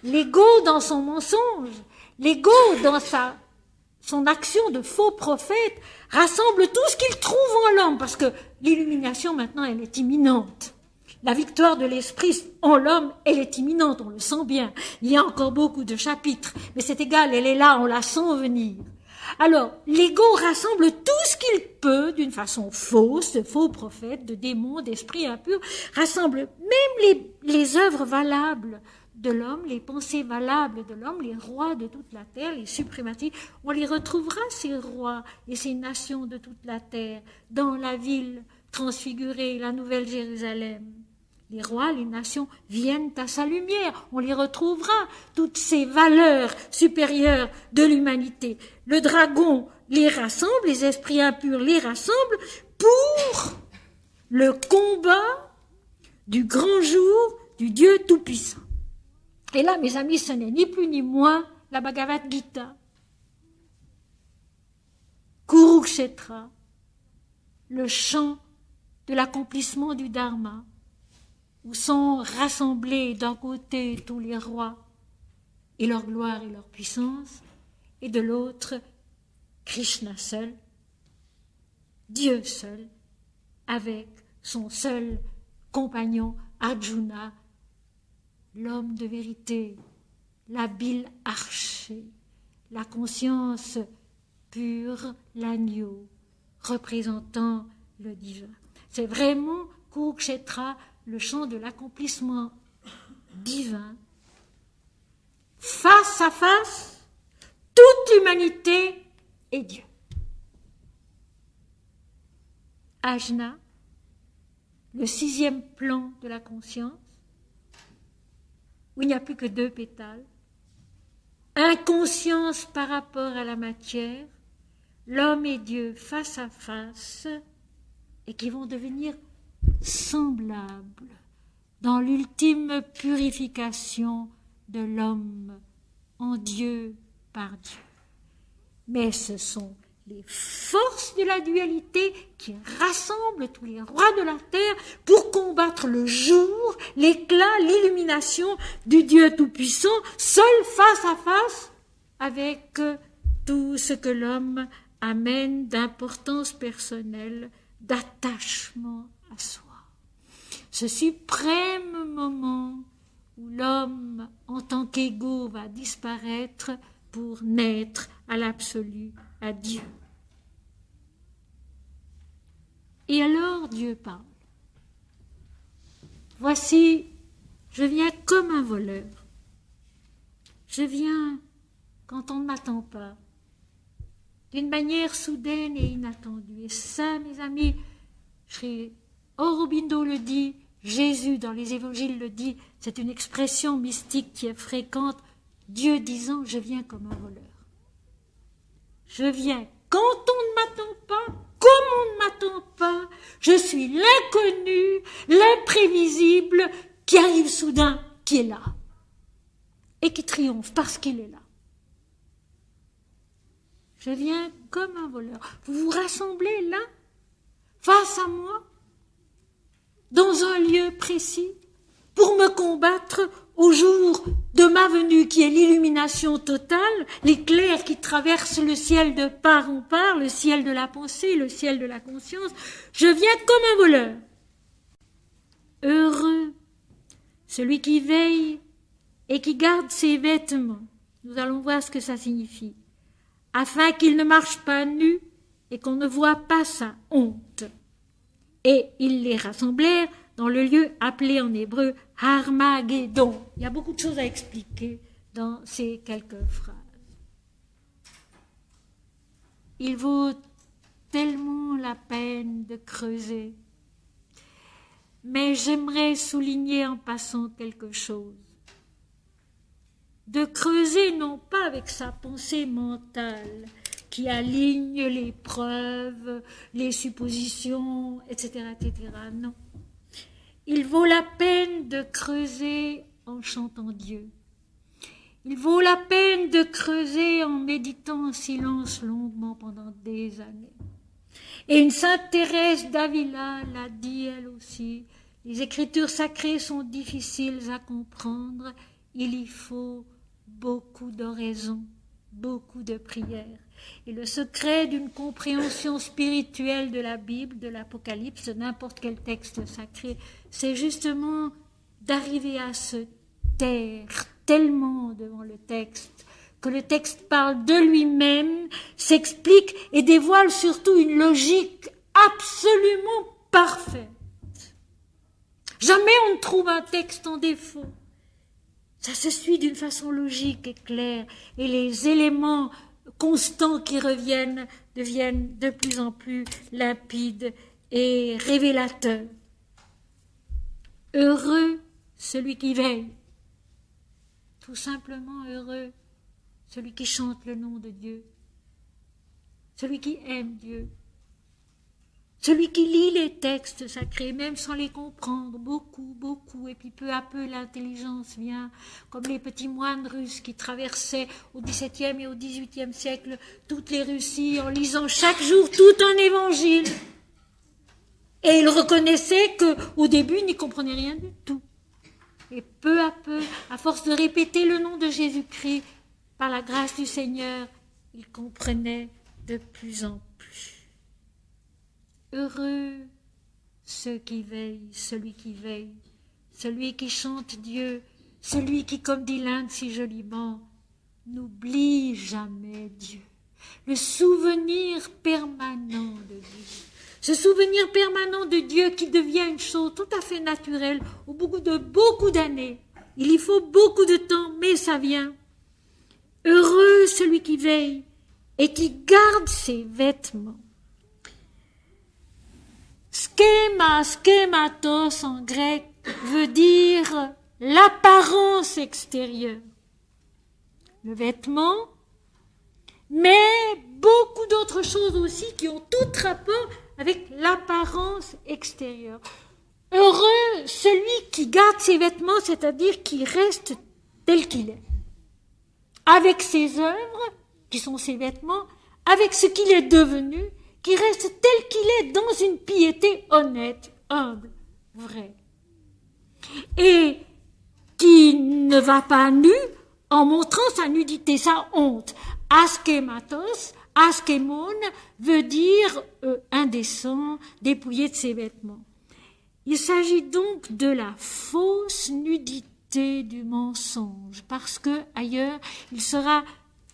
L'ego dans son mensonge, l'ego dans son action de faux prophète rassemble tout ce qu'il trouve en l'homme, parce que l'illumination maintenant elle est imminente. La victoire de l'esprit en l'homme, elle est imminente, on le sent bien. Il y a encore beaucoup de chapitres, mais c'est égal, elle est là, on la sent venir. Alors, l'ego rassemble tout ce qu'il peut, d'une façon fausse, de faux prophètes, de démons, d'esprits impurs, rassemble même les œuvres valables de l'homme, les pensées valables de l'homme, les rois de toute la terre, les suprématies. On les retrouvera, ces rois et ces nations de toute la terre, dans la ville transfigurée, la Nouvelle Jérusalem. Les rois, les nations viennent à sa lumière. On les retrouvera, toutes ces valeurs supérieures de l'humanité. Le dragon les rassemble, les esprits impurs les rassemblent pour le combat du grand jour du Dieu Tout-Puissant. Et là, mes amis, ce n'est ni plus ni moins la Bhagavad Gita. Kurukshetra, le chant de l'accomplissement du Dharma, où sont rassemblés d'un côté tous les rois et leur gloire et leur puissance, et de l'autre Krishna seul, Dieu seul, avec son seul compagnon Arjuna, l'homme de vérité, l'habile archer, la conscience pure, l'agneau, représentant le divin. C'est vraiment Kurukshetra, le chant de l'accomplissement divin, face à face, toute l'humanité et Dieu. Ajna, le 6e plan de la conscience, où il n'y a plus que 2 pétales, inconscience par rapport à la matière, l'homme et Dieu face à face, et qui vont devenir semblables dans l'ultime purification de l'homme en Dieu par Dieu. Mais ce sont les forces de la dualité qui rassemblent tous les rois de la terre pour combattre le jour, l'éclat, l'illumination du Dieu Tout-Puissant, seul face à face avec tout ce que l'homme amène d'importance personnelle, d'attachement à soi. Ce suprême moment où l'homme, en tant qu'ego, va disparaître pour naître à l'absolu, à Dieu. Et alors Dieu parle. Voici, je viens comme un voleur. Je viens quand on ne m'attend pas, d'une manière soudaine et inattendue. Et ça, mes amis, Sri Aurobindo le dit, Jésus dans les évangiles le dit, c'est une expression mystique qui est fréquente, Dieu disant, je viens comme un voleur. Je viens quand on ne m'attend pas, comme on ne m'attend pas, je suis l'inconnu, l'imprévisible, qui arrive soudain, qui est là, et qui triomphe parce qu'il est là. Je viens comme un voleur. Vous vous rassemblez là, face à moi, dans un lieu précis, pour me combattre au jour de ma venue, qui est l'illumination totale, l'éclair qui traverse le ciel de part en part, le ciel de la pensée, le ciel de la conscience. Je viens comme un voleur. Heureux celui qui veille et qui garde ses vêtements. Nous allons voir ce que ça signifie. Afin qu'il ne marche pas nu et qu'on ne voit pas sa honte. Et ils les rassemblèrent dans le lieu appelé en hébreu Armageddon. Il y a beaucoup de choses à expliquer dans ces quelques phrases. Il vaut tellement la peine de creuser. Mais j'aimerais souligner en passant quelque chose. De creuser non pas avec sa pensée mentale qui aligne les preuves, les suppositions, etc., etc. Non. Il vaut la peine de creuser en chantant Dieu. Il vaut la peine de creuser en méditant en silence longuement pendant des années. Et une sainte Thérèse d'Avila l'a dit elle aussi, les écritures sacrées sont difficiles à comprendre, il y faut beaucoup d'oraisons, beaucoup de prières. Et le secret d'une compréhension spirituelle de la Bible, de l'Apocalypse, de n'importe quel texte sacré, c'est justement d'arriver à se taire tellement devant le texte, que le texte parle de lui-même, s'explique et dévoile surtout une logique absolument parfaite. Jamais on ne trouve un texte en défaut. Ça se suit d'une façon logique et claire, et les éléments constants qui reviennent deviennent de plus en plus limpides et révélateurs. Heureux celui qui veille, tout simplement heureux celui qui chante le nom de Dieu, celui qui aime Dieu, celui qui lit les textes sacrés, même sans les comprendre, beaucoup, et puis peu à peu l'intelligence vient, comme les petits moines russes qui traversaient au XVIIe et au XVIIIe siècle toutes les Russies en lisant chaque jour tout un évangile. Et ils reconnaissaient qu'au début, ils n'y comprenaient rien du tout. Et peu à peu, à force de répéter le nom de Jésus-Christ, par la grâce du Seigneur, ils comprenaient de plus en plus. Heureux ceux qui veillent, celui qui chante Dieu, celui qui, comme dit l'Inde si joliment, n'oublie jamais Dieu. Le souvenir permanent de Dieu. Ce souvenir permanent de Dieu qui devient une chose tout à fait naturelle au bout de beaucoup d'années. Il y faut beaucoup de temps, mais ça vient. Heureux celui qui veille et qui garde ses vêtements. Schematos en grec veut dire l'apparence extérieure. Le vêtement, mais beaucoup d'autres choses aussi qui ont tout rapport avec l'apparence extérieure. Heureux celui qui garde ses vêtements, c'est-à-dire qui reste tel qu'il est. Avec ses œuvres, qui sont ses vêtements, avec ce qu'il est devenu, qui reste tel qu'il est dans une piété honnête, humble, vraie. Et qui ne va pas nu en montrant sa nudité, sa honte. Askematos, askemon veut dire indécent, dépouillé de ses vêtements. Il s'agit donc de la fausse nudité du mensonge, parce que ailleurs il sera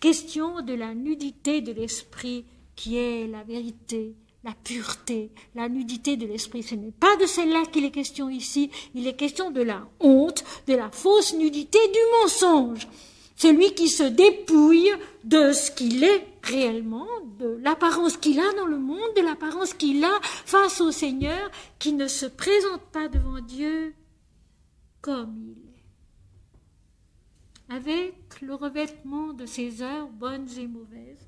question de la nudité de l'esprit qui est la vérité, la pureté, la nudité de l'esprit. Ce n'est pas de celle-là qu'il est question ici, il est question de la honte, de la fausse nudité du mensonge. Celui qui se dépouille de ce qu'il est réellement, de l'apparence qu'il a dans le monde, de l'apparence qu'il a face au Seigneur, qui ne se présente pas devant Dieu comme il est. Avec le revêtement de ses œuvres bonnes et mauvaises,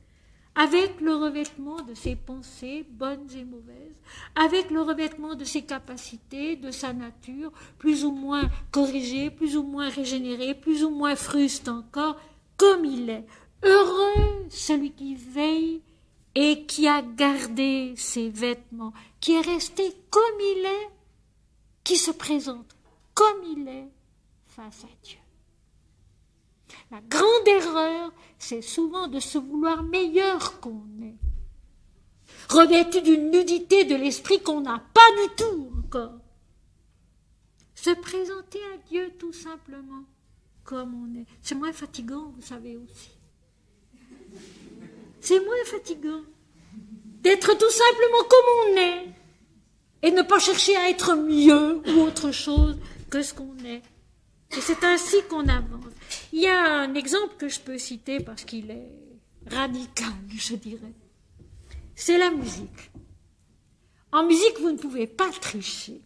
avec le revêtement de ses pensées bonnes et mauvaises, avec le revêtement de ses capacités, de sa nature, plus ou moins corrigée, plus ou moins régénérée, plus ou moins fruste encore, comme il est. Heureux celui qui veille et qui a gardé ses vêtements, qui est resté comme il est, qui se présente comme il est face à Dieu. La grande erreur, c'est souvent de se vouloir meilleur qu'on est, revêtu d'une nudité de l'esprit qu'on n'a pas du tout encore. Se présenter à Dieu tout simplement comme on est. C'est moins fatigant, vous savez aussi. C'est moins fatigant d'être tout simplement comme on est, et ne pas chercher à être mieux ou autre chose que ce qu'on est. Et c'est ainsi qu'on avance. Il y a un exemple que je peux citer parce qu'il est radical, je dirais. C'est la musique. En musique, vous ne pouvez pas tricher.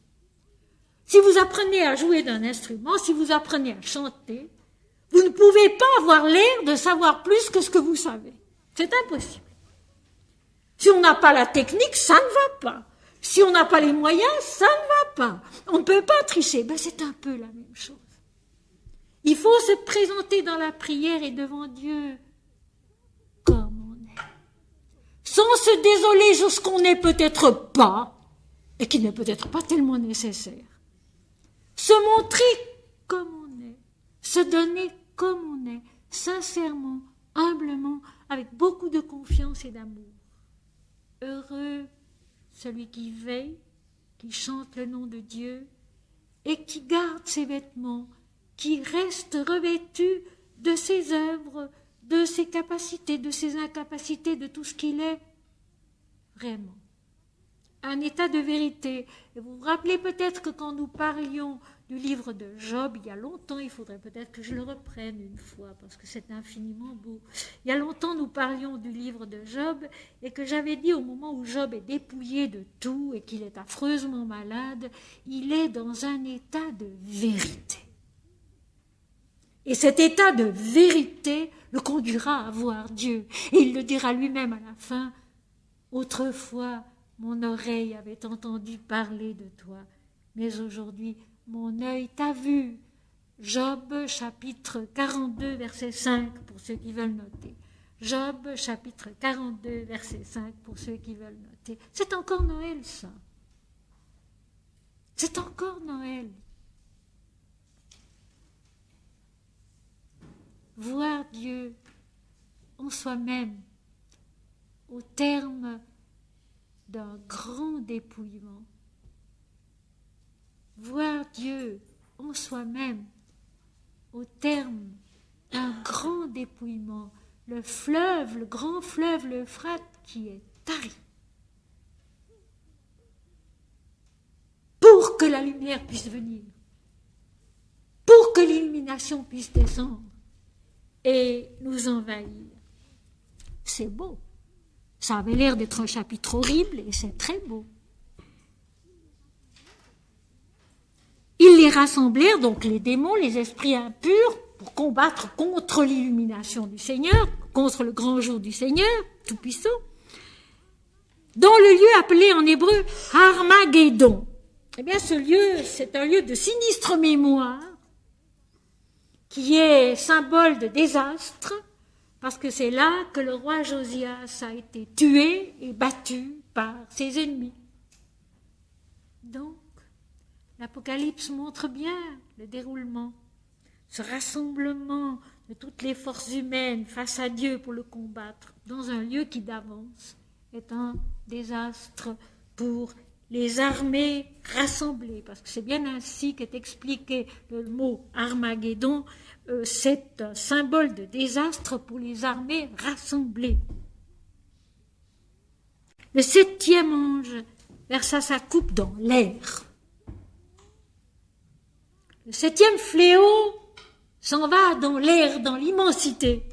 Si vous apprenez à jouer d'un instrument, si vous apprenez à chanter, vous ne pouvez pas avoir l'air de savoir plus que ce que vous savez. C'est impossible. Si on n'a pas la technique, ça ne va pas. Si on n'a pas les moyens, ça ne va pas. On ne peut pas tricher. Ben, c'est un peu la même chose. Il faut se présenter dans la prière et devant Dieu comme on est. Sans se désoler sur ce qu'on n'est peut-être pas et qui n'est peut-être pas tellement nécessaire. Se montrer comme on est. Se donner comme on est. Sincèrement, humblement, avec beaucoup de confiance et d'amour. Heureux celui qui veille, qui chante le nom de Dieu et qui garde ses vêtements, qui reste revêtu de ses œuvres, de ses capacités, de ses incapacités, de tout ce qu'il est. Vraiment. Un état de vérité. Et vous vous rappelez peut-être que quand nous parlions du livre de Job, il y a longtemps, il faudrait peut-être que je le reprenne une fois, parce que c'est infiniment beau. Il y a longtemps, nous parlions du livre de Job, et que j'avais dit au moment où Job est dépouillé de tout, et qu'il est affreusement malade, il est dans un état de vérité. Et cet état de vérité le conduira à voir Dieu. Et il le dira lui-même à la fin, « Autrefois, mon oreille avait entendu parler de toi, mais aujourd'hui, mon œil t'a vu. » Job, chapitre 42, verset 5, pour ceux qui veulent noter. Job, chapitre 42, verset 5, pour ceux qui veulent noter. C'est encore Noël, ça. C'est encore Noël. Voir Dieu en soi-même, au terme d'un grand dépouillement. Voir Dieu en soi-même, au terme d'un grand dépouillement. Le fleuve, le grand fleuve, l'Euphrate, qui est tari. Pour que la lumière puisse venir. Pour que l'illumination puisse descendre et nous envahir. C'est beau. Ça avait l'air d'être un chapitre horrible et c'est très beau. Ils les rassemblèrent, donc les démons, les esprits impurs, pour combattre contre l'illumination du Seigneur, contre le grand jour du Seigneur, tout-puissant, dans le lieu appelé en hébreu Armageddon. Eh bien, ce lieu, c'est un lieu de sinistre mémoire, qui est symbole de désastre, parce que c'est là que le roi Josias a été tué et battu par ses ennemis. Donc, l'Apocalypse montre bien le déroulement, ce rassemblement de toutes les forces humaines face à Dieu pour le combattre, dans un lieu qui d'avance est un désastre pour les armées rassemblées, parce que c'est bien ainsi qu'est expliqué le mot Armageddon, c'est un symbole de désastre pour les armées rassemblées. Le 7e ange versa sa coupe dans l'air. Le 7e fléau s'en va dans l'air, dans l'immensité.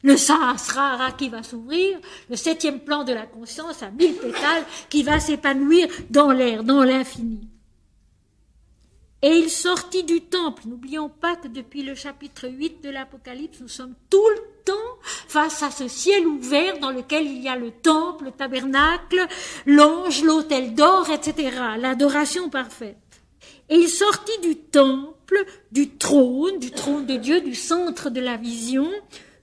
Le Sahasrara qui va s'ouvrir, le 7e plan de la conscience à 1000 pétales qui va s'épanouir dans l'air, dans l'infini. Et il sortit du temple. N'oublions pas que depuis le chapitre 8 de l'Apocalypse, nous sommes tout le temps face à ce ciel ouvert dans lequel il y a le temple, le tabernacle, l'ange, l'autel d'or, etc. L'adoration parfaite. Et il sortit du temple, du trône de Dieu, du centre de la vision,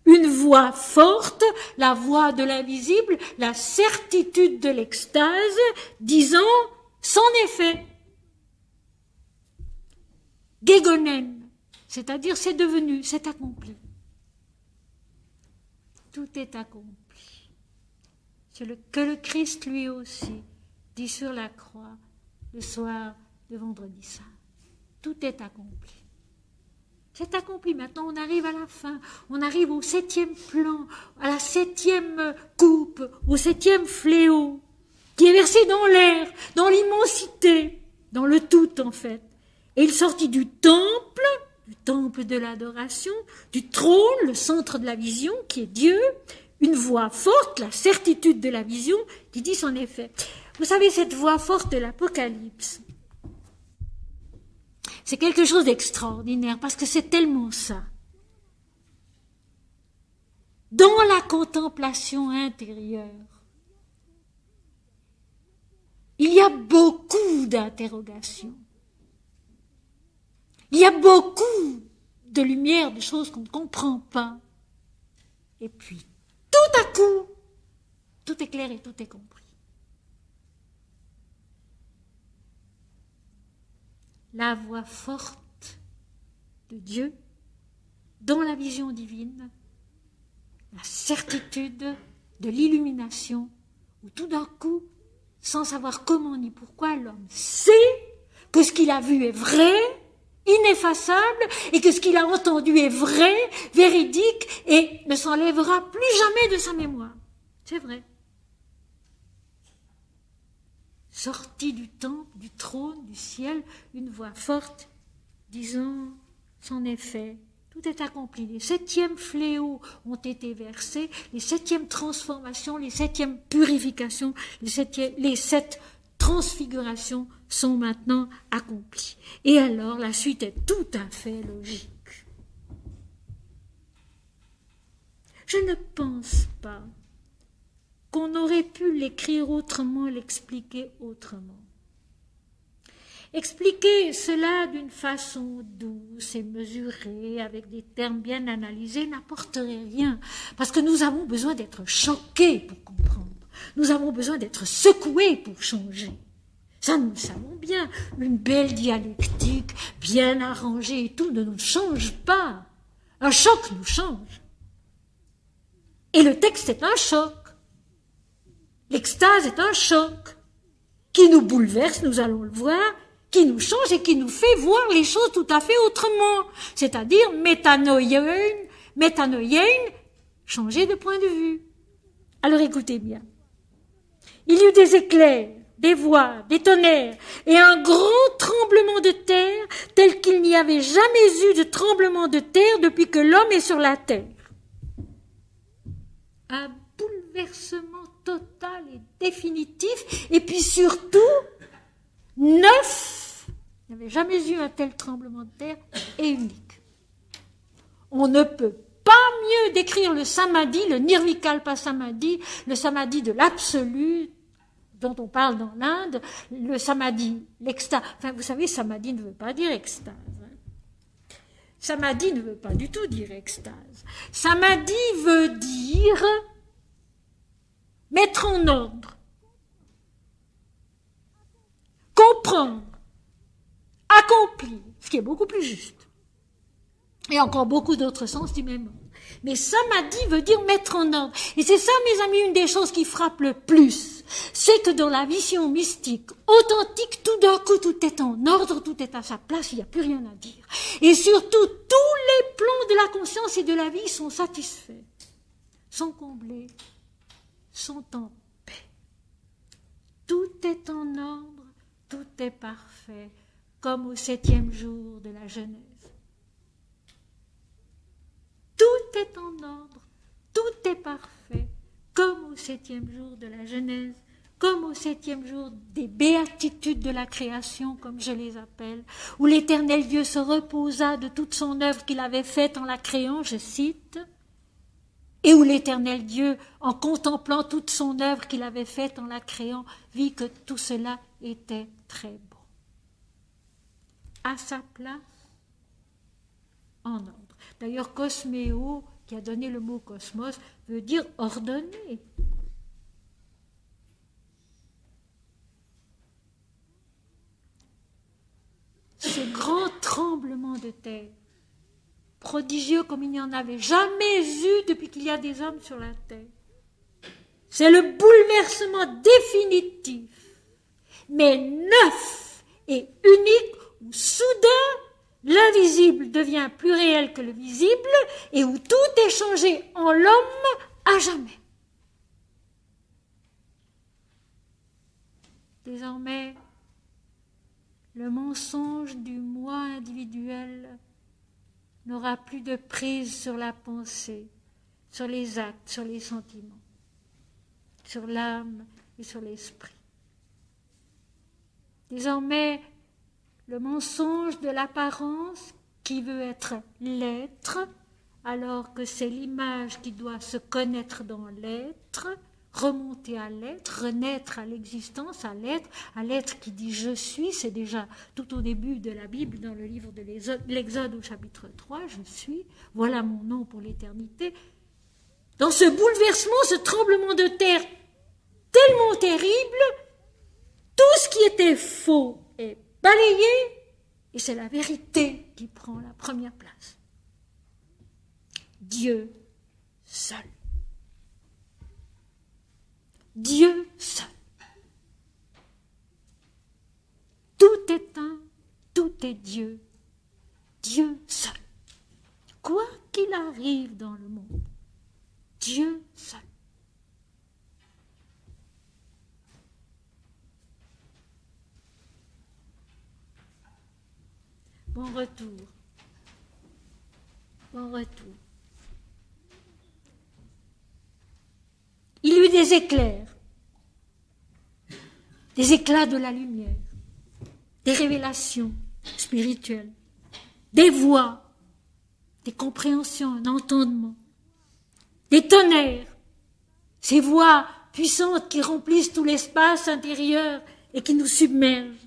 une voix forte, la voix de l'invisible, la certitude de l'extase, disant « C'en est fait ». Gegonen, c'est-à-dire c'est devenu, c'est accompli. Tout est accompli. Que le Christ lui aussi dit sur la croix le soir de vendredi saint. Tout est accompli. C'est accompli. Maintenant, on arrive à la fin. On arrive au 7e plan, à la 7e coupe, au 7e fléau, qui est versé dans l'air. dans l'immensité, dans le tout en fait. Et il sortit du temple de l'adoration, du trône, le centre de la vision, qui est Dieu, une voix forte, la certitude de la vision, qui dit son effet. Vous savez, cette voix forte de l'Apocalypse, c'est quelque chose d'extraordinaire, parce que c'est tellement ça. Dans la contemplation intérieure, il y a beaucoup d'interrogations. Il y a beaucoup de lumière, de choses qu'on ne comprend pas. Et puis, tout à coup, tout est clair et tout est compris. La voix forte de Dieu, dans la vision divine, la certitude de l'illumination, où tout d'un coup, sans savoir comment ni pourquoi, l'homme sait que ce qu'il a vu est vrai, ineffaçable, et que ce qu'il a entendu est vrai, véridique, et ne s'enlèvera plus jamais de sa mémoire. C'est vrai. Sorti du temple, du trône, du ciel, une voix forte disant son effet. Tout est accompli. Les 7e fléaux ont été versés, les 7e transformations, les 7e purifications, les 7 transfigurations sont maintenant accomplies. Et alors, la suite est tout à fait logique. Je ne pense pas qu'on aurait pu l'écrire autrement, l'expliquer autrement. Expliquer cela d'une façon douce et mesurée, avec des termes bien analysés, n'apporterait rien, parce que nous avons besoin d'être choqués pour comprendre. Nous avons besoin d'être secoués pour changer. Ça, nous le savons bien. Une belle dialectique, bien arrangée et tout, ne nous change pas. Un choc nous change. Et le texte est un choc. L'extase est un choc qui nous bouleverse, nous allons le voir, qui nous change et qui nous fait voir les choses tout à fait autrement. C'est-à-dire métanoïen, changer de point de vue. Alors écoutez bien. Il y eut des éclairs, des voix, des tonnerres et un grand tremblement de terre tel qu'il n'y avait jamais eu de tremblement de terre depuis que l'homme est sur la terre. Un bouleversement total et définitif, et puis surtout, 9. Il n'y avait jamais eu un tel tremblement de terre, et unique. On ne peut pas mieux décrire le samadhi, le nirvikalpa samadhi, le samadhi de l'absolu, dont on parle dans l'Inde, le samadhi, l'extase. Enfin, vous savez, samadhi ne veut pas dire extase. Samadhi ne veut pas du tout dire extase. Samadhi veut dire mettre en ordre, comprendre, accomplir, ce qui est beaucoup plus juste. Et encore beaucoup d'autres sens du même ordre. Mais samadhi veut dire mettre en ordre. Et c'est ça, mes amis, une des choses qui frappe le plus. C'est que dans la vision mystique, authentique, tout d'un coup, tout est en ordre, tout est à sa place, il n'y a plus rien à dire. Et surtout, tous les plans de la conscience et de la vie sont satisfaits, sont comblés, sont en paix. Tout est en ordre, tout est parfait, comme au 7e jour de la Genèse. Tout est en ordre, tout est parfait, comme au 7e jour de la Genèse, comme au 7e jour des béatitudes de la création, comme je les appelle, où l'Éternel Dieu se reposa de toute son œuvre qu'il avait faite en la créant, je cite, et où l'Éternel Dieu, en contemplant toute son œuvre qu'il avait faite en la créant, vit que tout cela était très beau. À sa place, en ordre. D'ailleurs, cosméo, qui a donné le mot cosmos, veut dire ordonner. Ce grand tremblement de terre, prodigieux comme il n'y en avait jamais eu depuis qu'il y a des hommes sur la terre, c'est le bouleversement définitif, mais neuf et unique, où soudain, l'invisible devient plus réel que le visible et où tout est changé en l'homme à jamais. Désormais, le mensonge du moi individuel n'aura plus de prise sur la pensée, sur les actes, sur les sentiments, sur l'âme et sur l'esprit. Désormais, le mensonge de l'apparence qui veut être l'être, alors que c'est l'image qui doit se connaître dans l'être, remonter à l'être, renaître à l'existence, à l'être qui dit « je suis », c'est déjà tout au début de la Bible, dans le livre de l'Exode au chapitre 3, « je suis, voilà mon nom pour l'éternité ». Dans ce bouleversement, ce tremblement de terre tellement terrible, tout ce qui était faux est balayé et c'est la vérité qui prend la première place. Dieu seul. Dieu seul. Tout est un, tout est Dieu. Dieu seul. Quoi qu'il arrive dans le monde, Dieu seul. Bon retour. Bon retour. Il y eut des éclairs, des éclats de la lumière, des révélations spirituelles, des voix, des compréhensions, un entendement, des tonnerres, ces voix puissantes qui remplissent tout l'espace intérieur et qui nous submergent.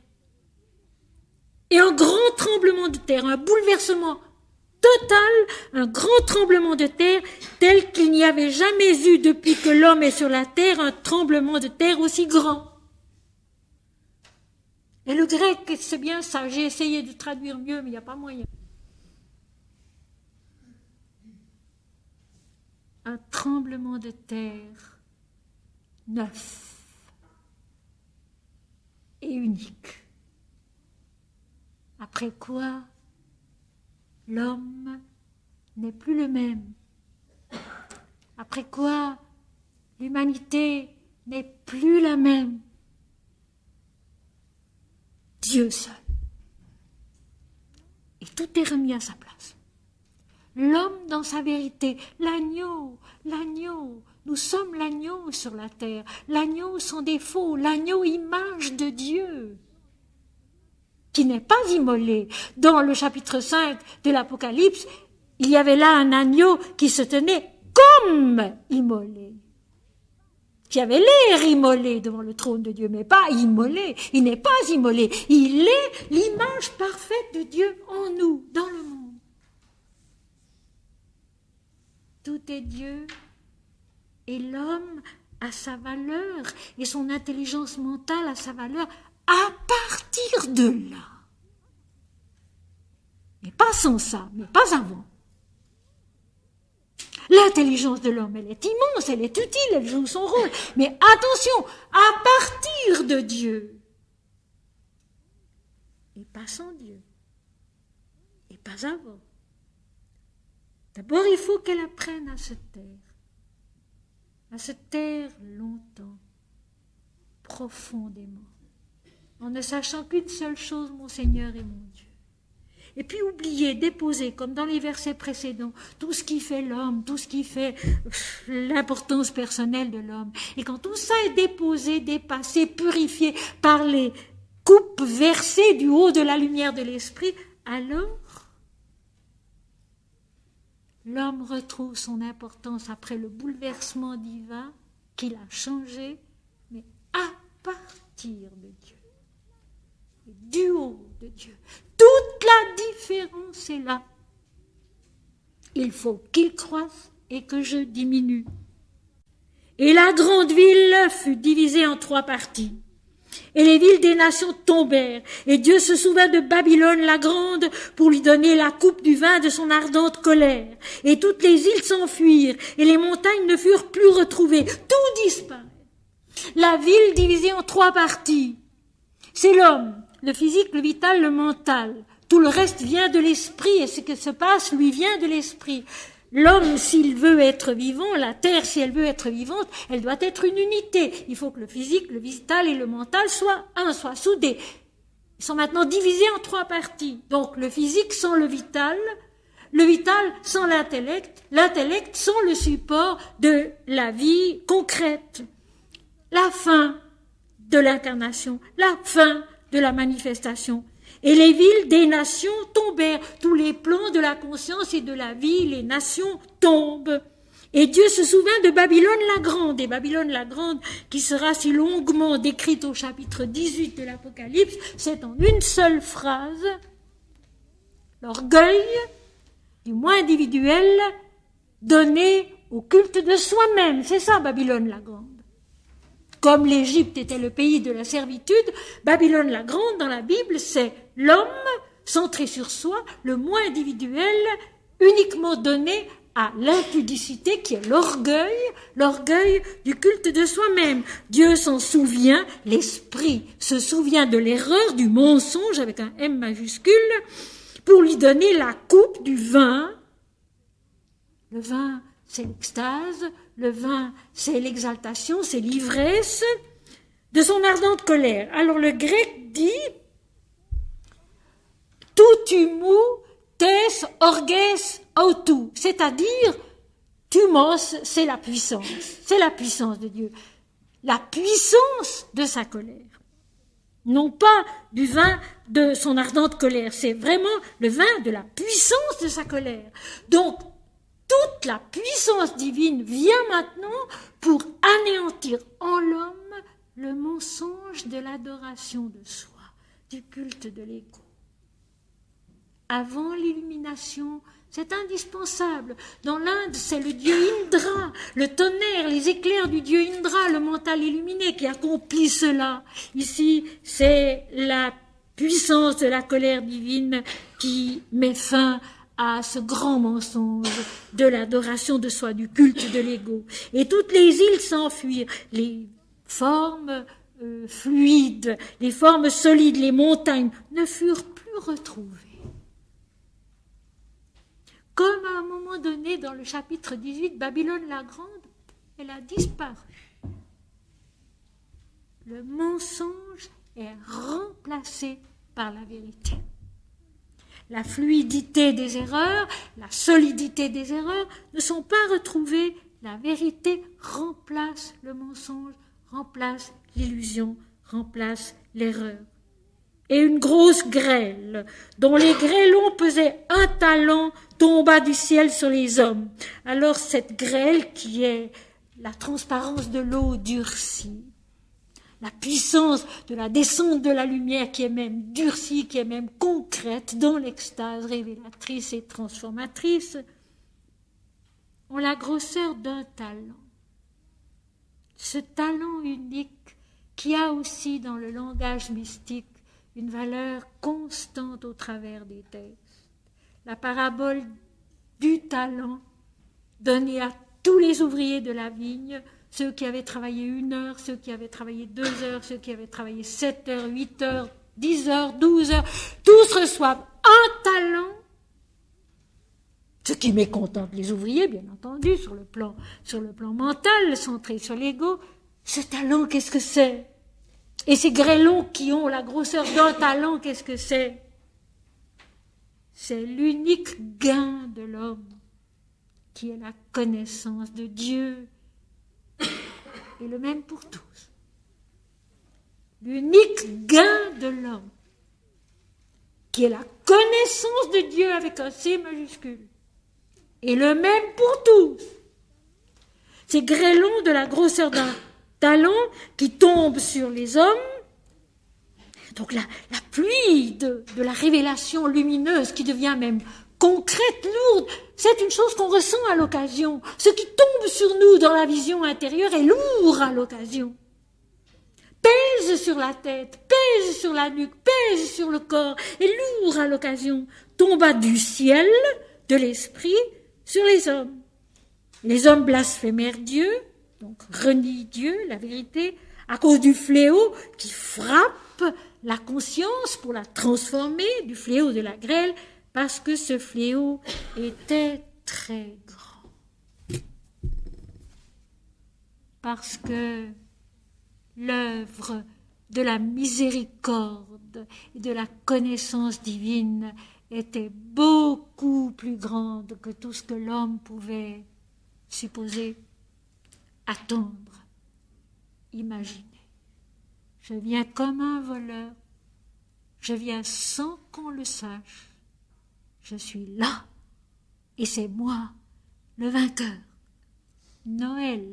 Et un grand tremblement de terre, un bouleversement total, un grand tremblement de terre tel qu'il n'y avait jamais eu depuis que l'homme est sur la terre un tremblement de terre aussi grand. Et le grec, c'est bien ça, j'ai essayé de traduire mieux, mais il n'y a pas moyen. Un tremblement de terre neuf et unique. Après quoi, l'homme n'est plus le même. Après quoi, l'humanité n'est plus la même. Dieu seul. Et tout est remis à sa place. L'homme dans sa vérité, l'agneau, nous sommes l'agneau sur la terre, l'agneau sans défaut, l'agneau image de Dieu, qui n'est pas immolé. Dans le chapitre 5 de l'Apocalypse, il y avait là un agneau qui se tenait comme immolé, qui avait l'air immolé devant le trône de Dieu, mais pas immolé. Il n'est pas immolé. Il est l'image parfaite de Dieu en nous, dans le monde. Tout est Dieu et l'homme a sa valeur et son intelligence mentale a sa valeur à partir de là. Mais pas sans ça, mais pas avant. L'intelligence de l'homme, elle est immense, elle est utile, elle joue son rôle. Mais attention, à partir de Dieu. Et pas sans Dieu. Et pas avant. D'abord, il faut qu'elle apprenne à se taire longtemps, profondément, en ne sachant qu'une seule chose, mon Seigneur et mon Dieu. Et puis oublier, déposer, comme dans les versets précédents, tout ce qui fait l'homme, tout ce qui fait l'importance personnelle de l'homme. Et quand tout ça est déposé, dépassé, purifié par les coupes versées du haut de la lumière de l'esprit, alors l'homme retrouve son importance après le bouleversement divin qu'il a changé, mais à partir de Dieu, et du haut de Dieu. Toute la différence est là. Il faut qu'il croisse et que je diminue. Et la grande ville fut divisée en 3 parties. Et les villes des nations tombèrent, et Dieu se souvint de Babylone la grande pour lui donner la coupe du vin de son ardente colère. Et toutes les îles s'enfuirent, et les montagnes ne furent plus retrouvées. Tout disparaît. La ville divisée en 3 parties. C'est l'homme, le physique, le vital, le mental. Tout le reste vient de l'esprit, et ce qui se passe lui vient de l'esprit. L'homme, s'il veut être vivant, la terre, si elle veut être vivante, elle doit être une unité. Il faut que le physique, le vital et le mental soient soient soudés. Ils sont maintenant divisés en 3 parties. Donc le physique sans le vital sans l'intellect sans le support de la vie concrète. La fin de l'incarnation, la fin de la manifestation. Et les villes des nations tombèrent. Tous les plans de la conscience et de la vie, les nations tombent. Et Dieu se souvint de Babylone la Grande. Et Babylone la Grande, qui sera si longuement décrite au chapitre 18 de l'Apocalypse, c'est en une seule phrase. L'orgueil, du moi individuel, donné au culte de soi-même. C'est ça, Babylone la Grande. Comme l'Égypte était le pays de la servitude, Babylone la Grande, dans la Bible, c'est l'homme centré sur soi, le moi individuel, uniquement donné à l'impudicité qui est l'orgueil du culte de soi-même. Dieu s'en souvient, l'esprit se souvient de l'erreur, du mensonge avec un M majuscule, pour lui donner la coupe du vin. Le vin, c'est l'extase, le vin, c'est l'exaltation, c'est l'ivresse de son ardente colère. Alors le grec dit « toutumu tes orges autou », c'est-à-dire « thumos », c'est la puissance de Dieu, la puissance de sa colère. Non pas du vin de son ardente colère, c'est vraiment le vin de la puissance de sa colère. Donc, toute la puissance divine vient maintenant pour anéantir en l'homme le mensonge de l'adoration de soi, du culte de l'ego. Avant l'illumination, c'est indispensable. Dans l'Inde, c'est le dieu Indra, le tonnerre, les éclairs du dieu Indra, le mental illuminé qui accomplit cela. Ici, c'est la puissance de la colère divine qui met fin à ce grand mensonge de l'adoration de soi, du culte de l'ego. Et toutes les îles s'enfuirent, les formes fluides, les formes solides, les montagnes ne furent plus retrouvées. Comme à un moment donné, dans le chapitre 18, Babylone la Grande, elle a disparu. Le mensonge est remplacé par la vérité. La fluidité des erreurs, la solidité des erreurs ne sont pas retrouvées. La vérité remplace le mensonge, remplace l'illusion, remplace l'erreur. Et une grosse grêle, dont les grêlons pesaient 1 talent, tomba du ciel sur les hommes. Alors cette grêle, qui est la transparence de l'eau durcie, la puissance de la descente de la lumière qui est même durcie, qui est même concrète dans l'extase révélatrice et transformatrice, ont la grosseur d'un talent. Ce talent unique qui a aussi dans le langage mystique une valeur constante au travers des textes. La parabole du talent donnée à tous les ouvriers de la vigne, ceux qui avaient travaillé 1 heure, ceux qui avaient travaillé 2 heures, ceux qui avaient travaillé 7 heures, 8 heures, 10 heures, 12 heures, tous reçoivent un talent, ce qui mécontente les ouvriers, bien entendu, sur le plan mental, centré sur l'ego. Ce talent, qu'est-ce que c'est? Et ces grêlons qui ont la grosseur d'un talent, qu'est-ce que c'est? C'est l'unique gain de l'homme, qui est la connaissance de Dieu, et le même pour tous. L'unique gain de l'homme, qui est la connaissance de Dieu avec un C majuscule, et le même pour tous. Ces grêlons de la grosseur d'un talent qui tombent sur les hommes, donc la pluie de la révélation lumineuse qui devient même concrète, lourde, c'est une chose qu'on ressent à l'occasion. Ce qui tombe sur nous dans la vision intérieure est lourd à l'occasion. Pèse sur la tête, pèse sur la nuque, pèse sur le corps, est lourd à l'occasion. Tomba du ciel, de l'esprit, sur les hommes. Les hommes blasphémèrent Dieu, donc renient Dieu, la vérité, à cause du fléau qui frappe la conscience pour la transformer, du fléau de la grêle, parce que ce fléau était très grand. Parce que l'œuvre de la miséricorde et de la connaissance divine était beaucoup plus grande que tout ce que l'homme pouvait supposer, attendre, imaginer. Je viens comme un voleur, je viens sans qu'on le sache. Je suis là, et c'est moi, le vainqueur. Noël,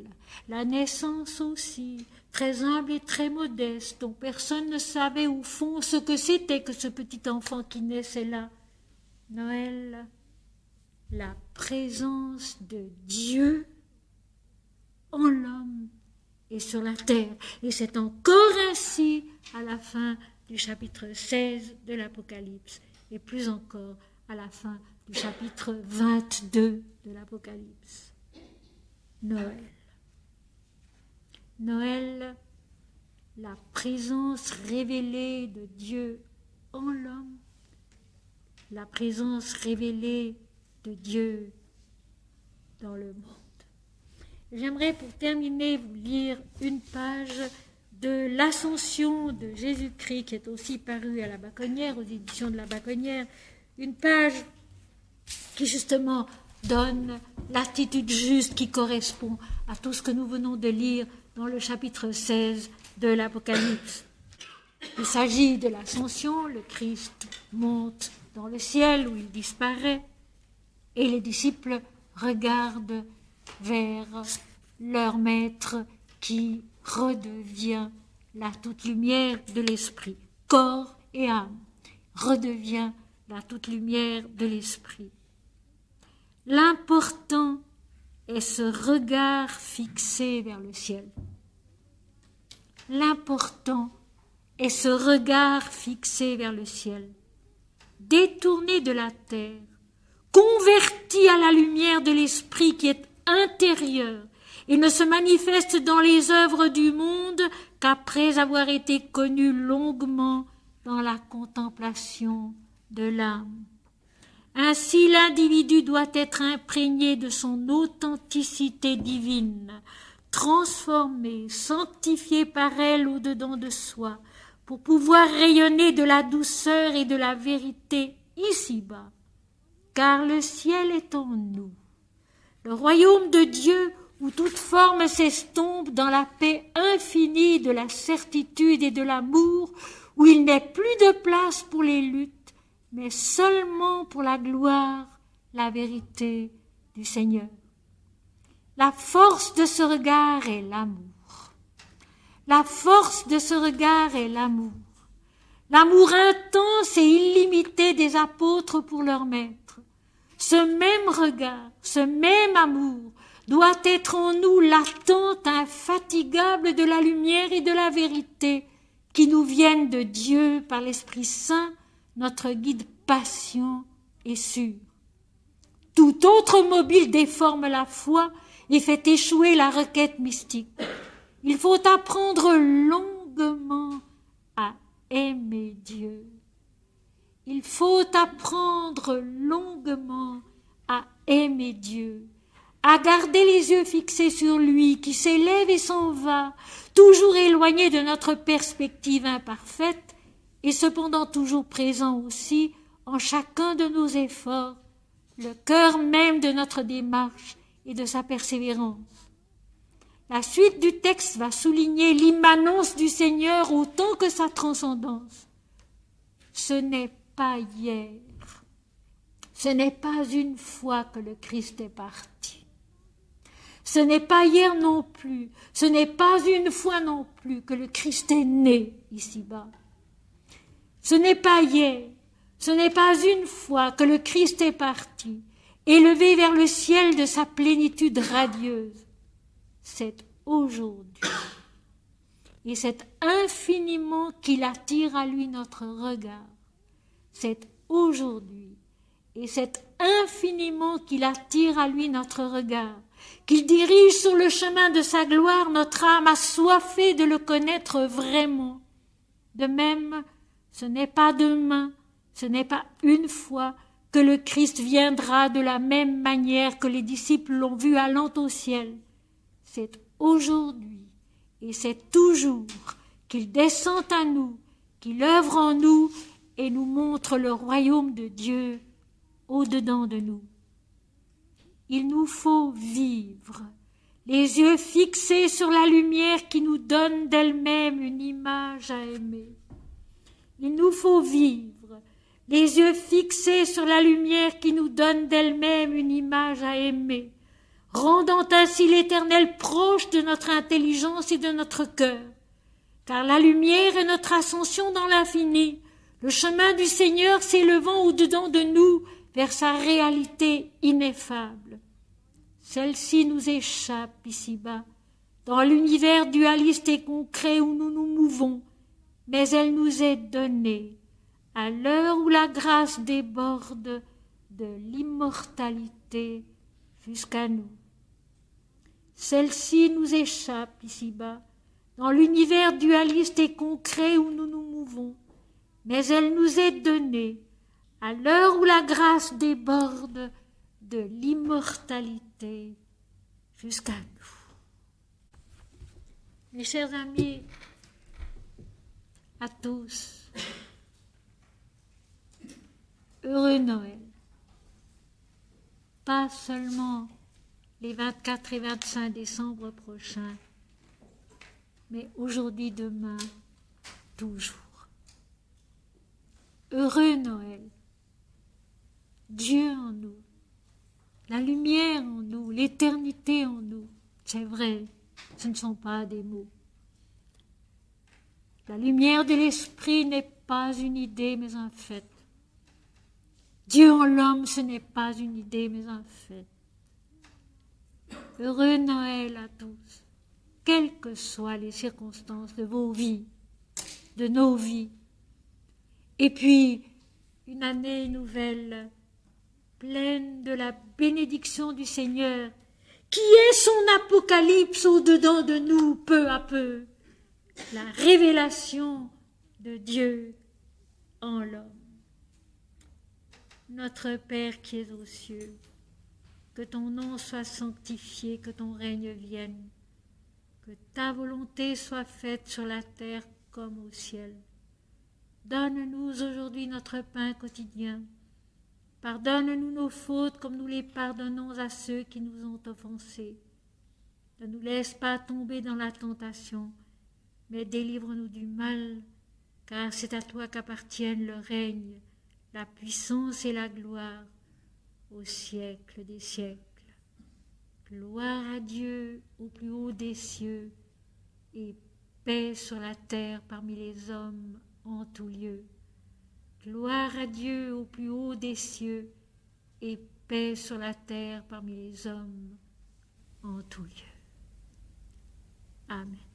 la naissance aussi, très humble et très modeste, dont personne ne savait au fond ce que c'était que ce petit enfant qui naissait là. Noël, la présence de Dieu en l'homme et sur la terre. Et c'est encore ainsi à la fin du chapitre 16 de l'Apocalypse, et plus encore à la fin du chapitre 22 de l'Apocalypse. Noël. Noël, la présence révélée de Dieu en l'homme, la présence révélée de Dieu dans le monde. J'aimerais pour terminer vous lire une page de l'Ascension de Jésus-Christ qui est aussi parue à la Baconnière, aux éditions de la Baconnière, une page qui justement donne l'attitude juste qui correspond à tout ce que nous venons de lire dans le chapitre 16 de l'Apocalypse. Il s'agit de l'Ascension, le Christ monte dans le ciel où il disparaît et les disciples regardent vers leur maître qui redevient la toute lumière de l'esprit. Corps et âme redevient la toute lumière de l'esprit. L'important est ce regard fixé vers le ciel. L'important est ce regard fixé vers le ciel, détourné de la terre, converti à la lumière de l'esprit qui est intérieur et ne se manifeste dans les œuvres du monde qu'après avoir été connu longuement dans la contemplation de l'âme. Ainsi, l'individu doit être imprégné de son authenticité divine, transformé, sanctifié par elle au-dedans de soi, pour pouvoir rayonner de la douceur et de la vérité ici-bas, car le ciel est en nous. Le royaume de Dieu, où toute forme s'estompe dans la paix infinie de la certitude et de l'amour, où il n'est plus de place pour les luttes, mais seulement pour la gloire, la vérité du Seigneur. La force de ce regard est l'amour. La force de ce regard est l'amour. L'amour intense et illimité des apôtres pour leur maître. Ce même regard, ce même amour doit être en nous l'attente infatigable de la lumière et de la vérité qui nous viennent de Dieu par l'Esprit Saint, notre guide patient et sûr. Tout autre mobile déforme la foi et fait échouer la requête mystique. Il faut apprendre longuement à aimer Dieu. Il faut apprendre longuement à aimer Dieu, à garder les yeux fixés sur lui qui s'élève et s'en va, toujours éloigné de notre perspective imparfaite et cependant toujours présent aussi en chacun de nos efforts, le cœur même de notre démarche et de sa persévérance. La suite du texte va souligner l'immanence du Seigneur autant que sa transcendance. Ce n'est pas hier, ce n'est pas une fois que le Christ est parti. Ce n'est pas hier non plus, ce n'est pas une fois non plus que le Christ est né ici-bas. Ce n'est pas hier, ce n'est pas une fois que le Christ est parti, élevé vers le ciel de sa plénitude radieuse. C'est aujourd'hui. Et c'est infiniment qu'il attire à lui notre regard. C'est aujourd'hui. Et c'est infiniment qu'il attire à lui notre regard, qu'il dirige sur le chemin de sa gloire notre âme assoiffée de le connaître vraiment. De même, ce n'est pas demain, ce n'est pas une fois que le Christ viendra de la même manière que les disciples l'ont vu allant au ciel. C'est aujourd'hui et c'est toujours qu'il descend à nous, qu'il œuvre en nous et nous montre le royaume de Dieu au-dedans de nous. Il nous faut vivre, les yeux fixés sur la lumière qui nous donne d'elle-même une image à aimer. Il nous faut vivre, les yeux fixés sur la lumière qui nous donne d'elle-même une image à aimer, rendant ainsi l'Éternel proche de notre intelligence et de notre cœur. Car la lumière est notre ascension dans l'infini, le chemin du Seigneur s'élevant au-dedans de nous vers sa réalité ineffable. Celle-ci nous échappe ici-bas, dans l'univers dualiste et concret où nous nous mouvons, mais elle nous est donnée à l'heure où la grâce déborde de l'immortalité jusqu'à nous. Celle-ci nous échappe ici-bas, dans l'univers dualiste et concret où nous nous mouvons, mais elle nous est donnée à l'heure où la grâce déborde de l'immortalité jusqu'à nous. Mes chers amis, à tous, heureux Noël. Pas seulement les 24 et 25 décembre prochains, mais aujourd'hui, demain, toujours. Heureux Noël. Dieu en nous, la lumière en nous, l'éternité en nous. C'est vrai, ce ne sont pas des mots. La lumière de l'esprit n'est pas une idée, mais un fait. Dieu en l'homme, ce n'est pas une idée, mais un fait. Heureux Noël à tous, quelles que soient les circonstances de vos vies, de nos vies. Et puis, une année nouvelle, pleine de la bénédiction du Seigneur, qui est son apocalypse au-dedans de nous, peu à peu, la révélation de Dieu en l'homme. Notre Père qui es aux cieux, que ton nom soit sanctifié, que ton règne vienne, que ta volonté soit faite sur la terre comme au ciel. Donne-nous aujourd'hui notre pain quotidien. Pardonne-nous nos fautes comme nous les pardonnons à ceux qui nous ont offensés. Ne nous laisse pas tomber dans la tentation, mais délivre-nous du mal, car c'est à toi qu'appartiennent le règne, la puissance et la gloire au siècle des siècles. Gloire à Dieu au plus haut des cieux et paix sur la terre parmi les hommes en tout lieu. Gloire à Dieu au plus haut des cieux et paix sur la terre parmi les hommes en tout lieu. Amen.